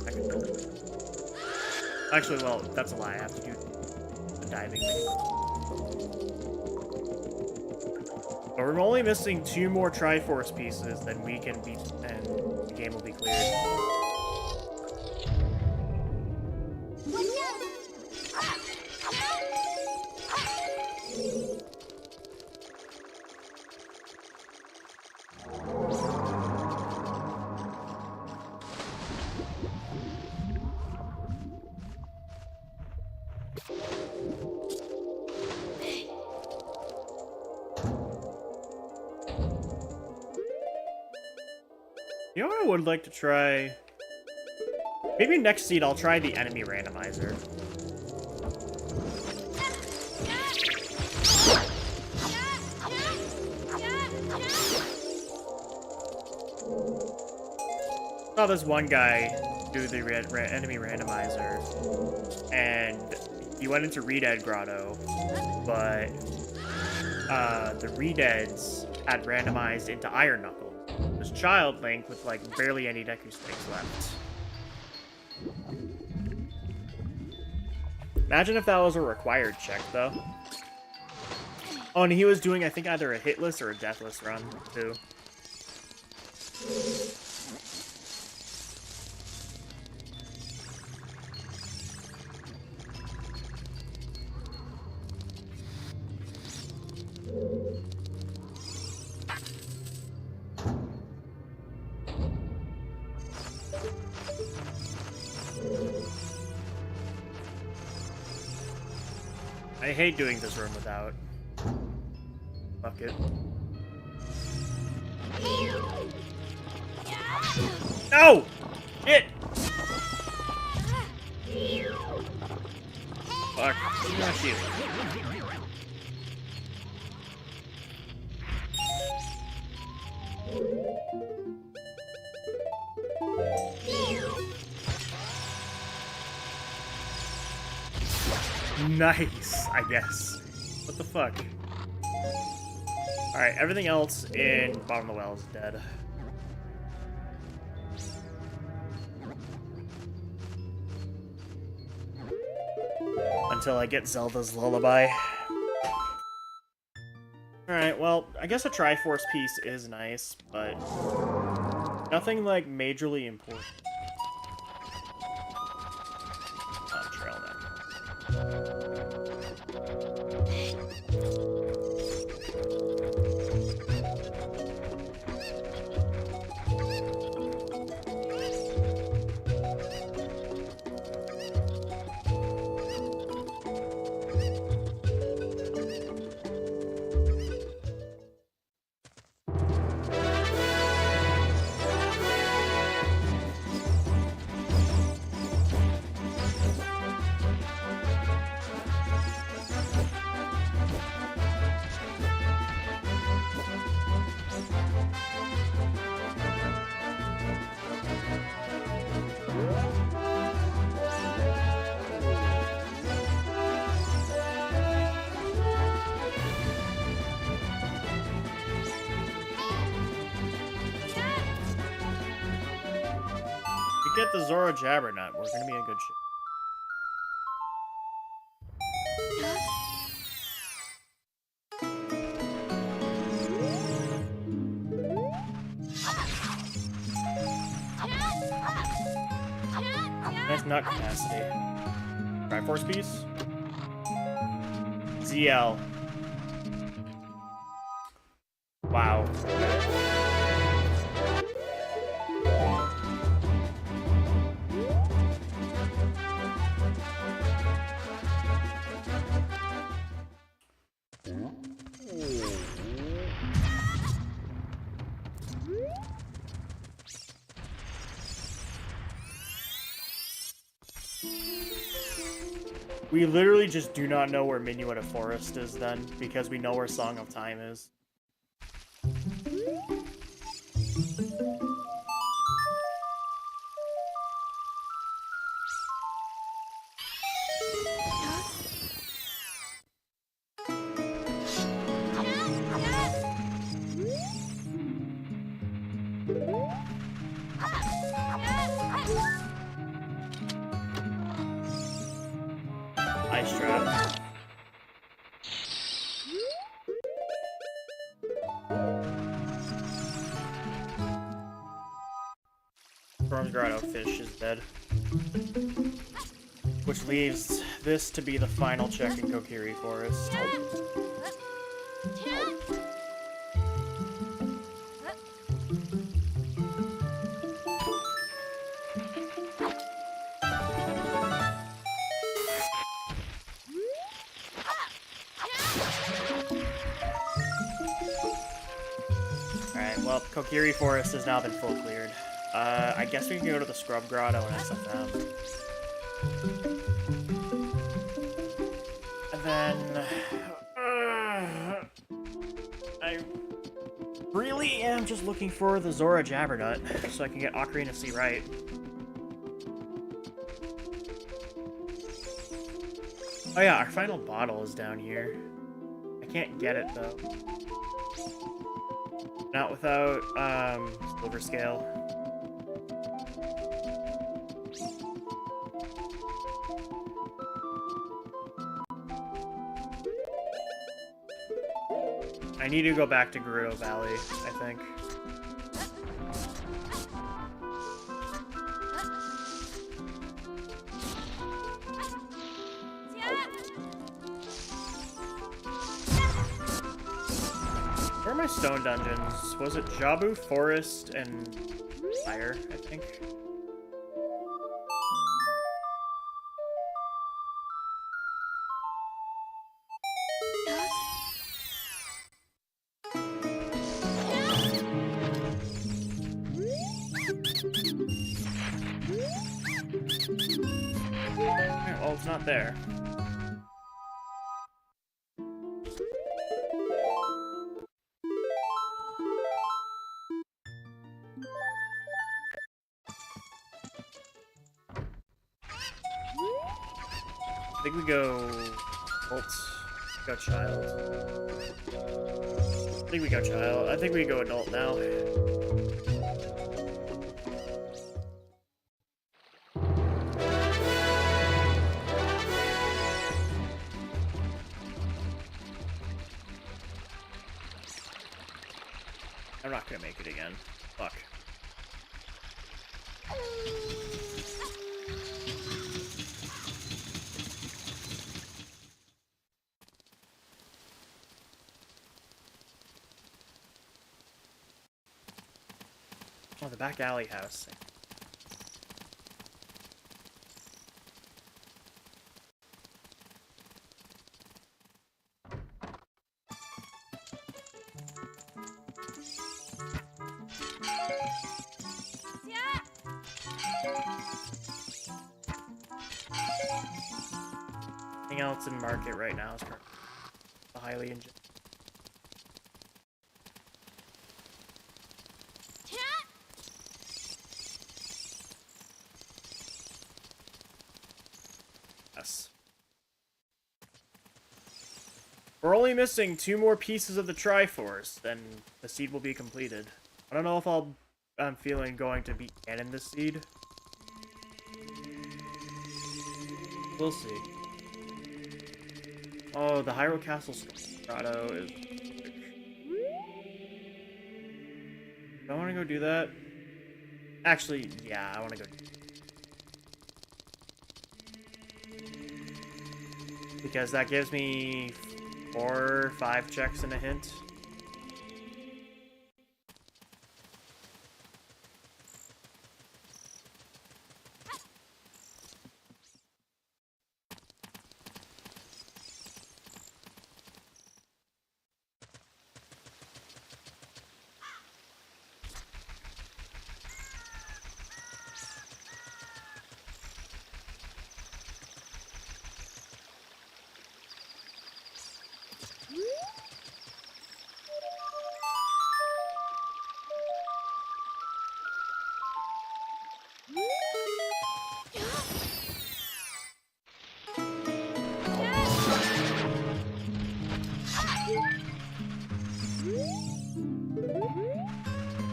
I can build it. Actually, well, that's a lie. I have to do the diving thing. But we're only missing 2 more Triforce pieces, then we can beat, and the game will be cleared. You know what I would like to try? Maybe next seed I'll try the enemy randomizer. Saw this one guy do the enemy randomizer, and he went into Redead Grotto, but the Redeads had randomized into Iron Knuckle. There's Child Link with like barely any Deku Snakes left. Imagine if that was a required check, though. Oh, and he was doing, I think, either a hitless or a deathless run, too. I hate doing this room without. Fuck it. No! Shit! Fuck. Not you. Nice, I guess. What the fuck? Alright, everything else in bottom of the well is dead. Until I get Zelda's Lullaby. Alright, well, I guess a Triforce piece is nice, but nothing like majorly important. Oh, trail neck. get the Zora Jabbernut. We're gonna be in good shape. That's not capacity. Triforce piece? ZL. Wow. We literally just do not know where Minuet Forest is then, because we know where Song of Time is. Ice trap. Storm's Grotto fish is dead. Which leaves this to be the final check in Kokiri Forest. Alright, well, Kokiri Forest has now been full cleared. I guess we can go to the Scrub Grotto and SFM. And then... I really am just looking for the Zora Jabbernut, so I can get Ocarina C right. Oh yeah, our final bottle is down here. I can't get it, though. Not without, Silver Scale. I need to go back to Gerudo Valley, I think. Where are my stone dungeons? Was it Jabu, Forest, and Fire, I think? Alright, well, it's not there. I think we go Bolt. Go Child. I think we go Child. I think we go Adult now. I'm not gonna make it again. Fuck. Oh, the back alley house. Anything else in market right now is highly enjoyed. Yes. We're only missing 2 more pieces of the Triforce, then the seed will be completed. I don't know if I'm feeling going to beat Ganon this seed. We'll see. Oh, the Hyrule Castle Grotto is... Do I want to go do that? Actually, yeah, I want to go. Because that gives me 4 or 5 checks and a hint.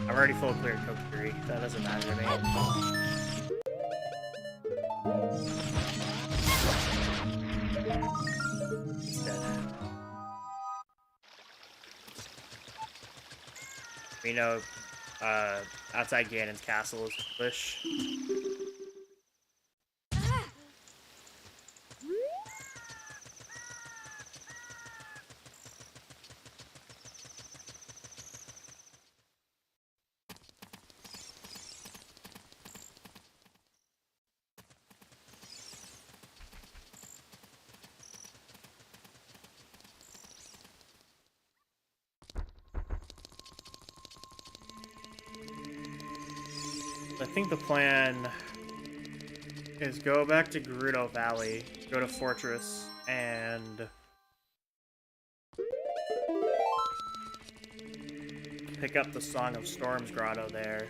I'm already full clear Kokiri. That doesn't matter to me. He's dead. We know outside Ganon's castle is English. I think the plan is go back to Gerudo Valley, go to Fortress, and pick up the Song of Storms grotto there,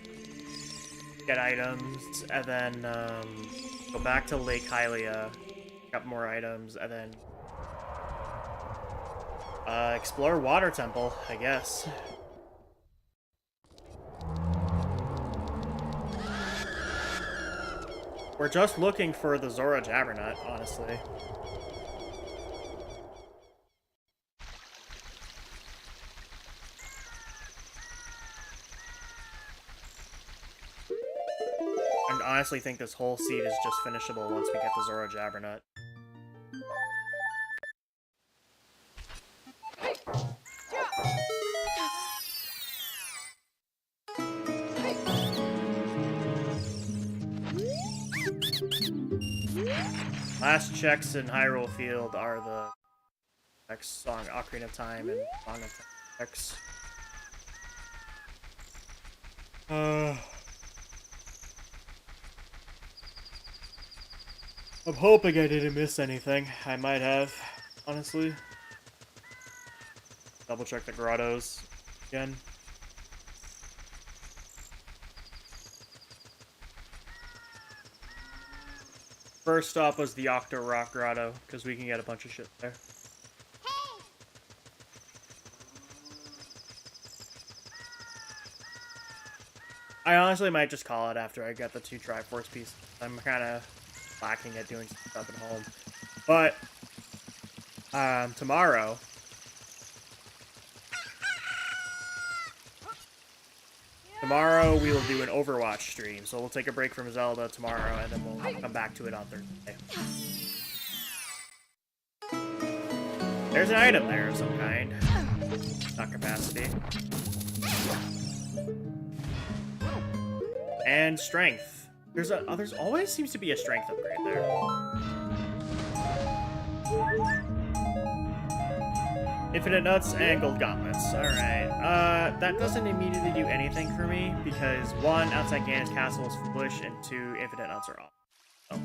get items, and then go back to Lake Hylia, pick up more items, and then explore Water Temple, I guess. We're just looking for the Zora Jabbernut, honestly. I honestly think this whole seed is just finishable once we get the Zora Jabbernut. Last checks in Hyrule Field are the next song, Ocarina of Time and Song of Time checks. I'm hoping I didn't miss anything. I might have, honestly. Double check the grottos again. First stop was the Octo Rock Grotto, because we can get a bunch of shit there. I honestly might just call it after I get the 2 Triforce pieces. I'm kind of lacking at doing stuff at home. But, tomorrow... Tomorrow we will do an Overwatch stream, so we'll take a break from Zelda tomorrow, and then we'll come back to it on Thursday. There's an item there of some kind. Not capacity. And strength. There's always seems to be a strength upgrade there. Infinite nuts and gold gauntlets. Alright. That doesn't immediately do anything for me, because 1, outside Ganon's castle is foolish, and 2, infinite nuts are off. Oh.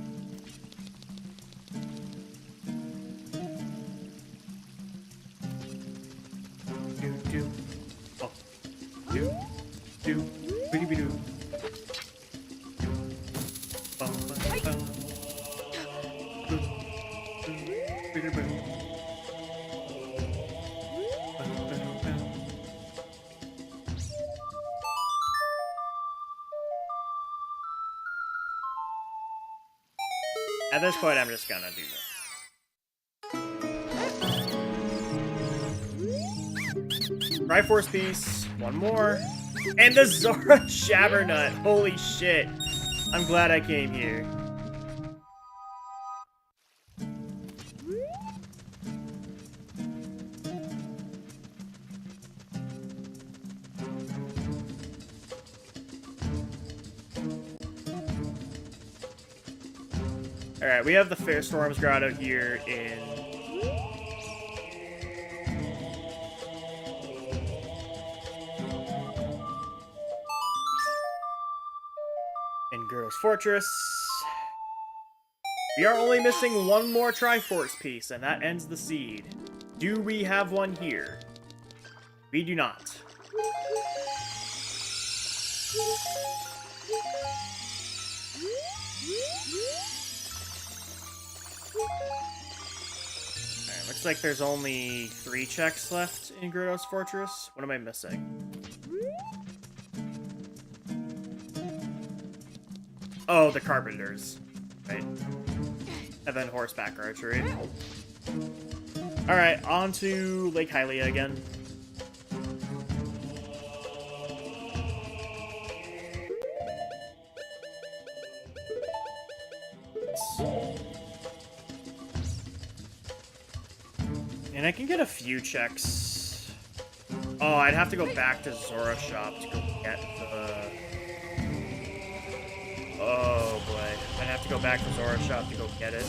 Do. Oh. Do. Biddy-bidoo. At this point, I'm just gonna do this. Triforce piece. One more. And the Zora Shabbernut. Holy shit. I'm glad I came here. Alright, we have the Fair Storms Grotto here in... Girl's Fortress. We are only missing one more Triforce piece, and that ends the seed. Do we have one here? We do not. Alright, looks like there's only 3 checks left in Gyarados Fortress. What am I missing? Oh, the Carpenters, right? And then Horseback Archery. Alright, on to Lake Hylia again. And I can get a few checks. Oh, I'd have to go back to Zora Shop to go get the... Oh boy, I'd have to go back to Zora Shop to go get it.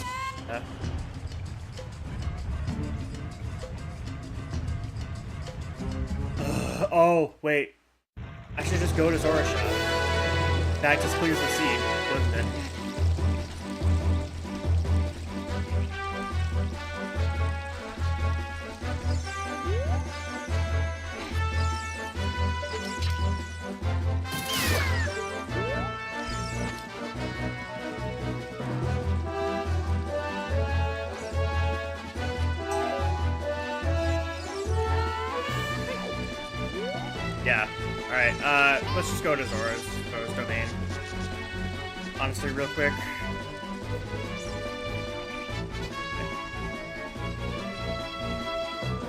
Oh, wait. I should just go to Zora Shop. That just clears the seed, doesn't it? Yeah. Alright, let's just go to Zora's domain. Honestly, real quick.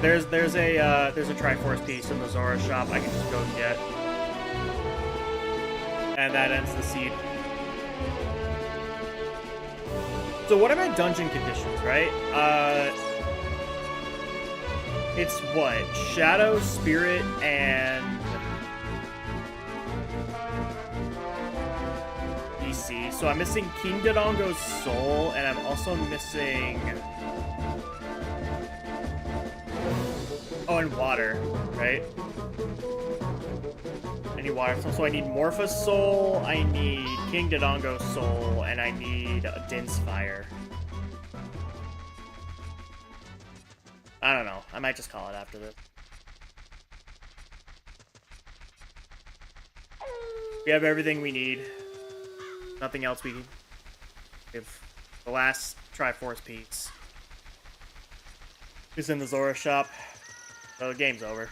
There's a Triforce piece in the Zora shop I can just go get. And that ends the seed. So what are my dungeon conditions, right? It's what? Shadow, Spirit, and... DC. So I'm missing King Dodongo's soul, and I'm also missing... Oh, and water, right? I need water. So I need Morpha's soul, I need King Dodongo's soul, and I need a Din's Fire. I don't know. I might just call it after this. We have everything we need. Nothing else we need. We have the last Triforce piece is in the Zora shop. So the game's over.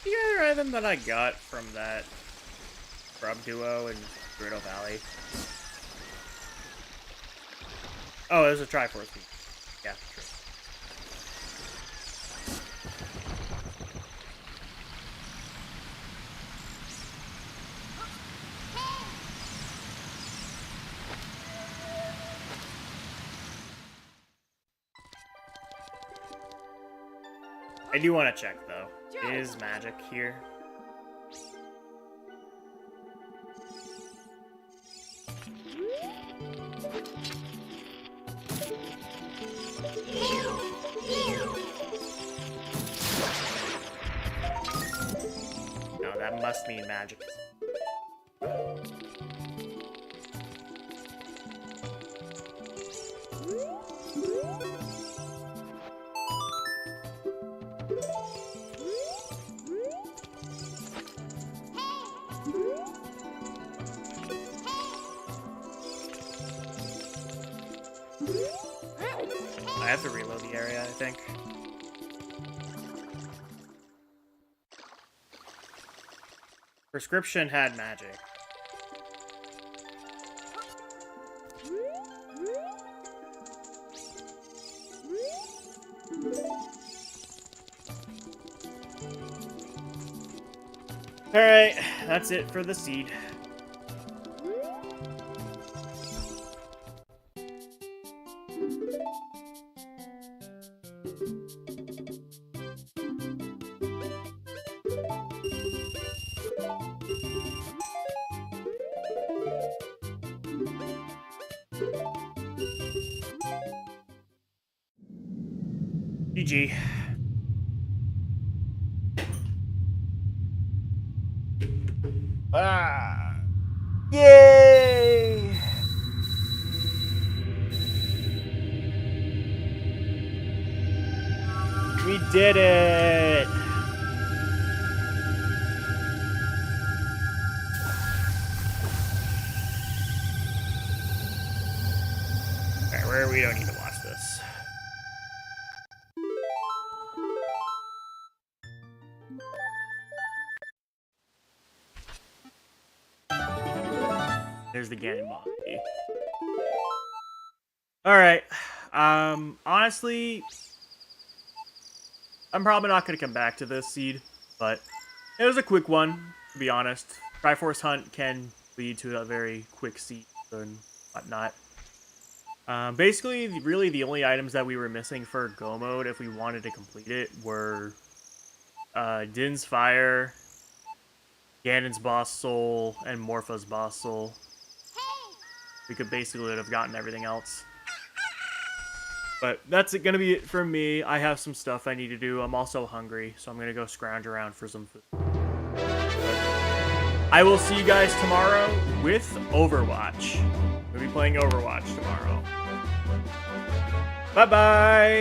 The other item that I got from that Scrub Duo in Gerudo Valley. Oh, there's a Triforce piece. Yeah, true. I do want to check, though. Is magic here? No, that must mean magic. I have to reload the area, I think. Prescription had magic. Alright, that's it for the seed. GG. Ah! Yay! We did it! Alright, we don't need to watch this. There's the ganon monkey. Alright. Honestly, I'm probably not going to come back to this seed, but it was a quick one, to be honest. Triforce Hunt can lead to a very quick seed and whatnot. Basically, really the only items that we were missing for Go Mode, if we wanted to complete it, were Din's Fire, Ganon's Boss Soul, and Morpha's Boss Soul. We could basically have gotten everything else. But that's gonna be it for me. I have some stuff I need to do. I'm also hungry, so I'm gonna go scrounge around for some food. I will see you guys tomorrow with Overwatch. We'll be playing Overwatch tomorrow. Bye-bye!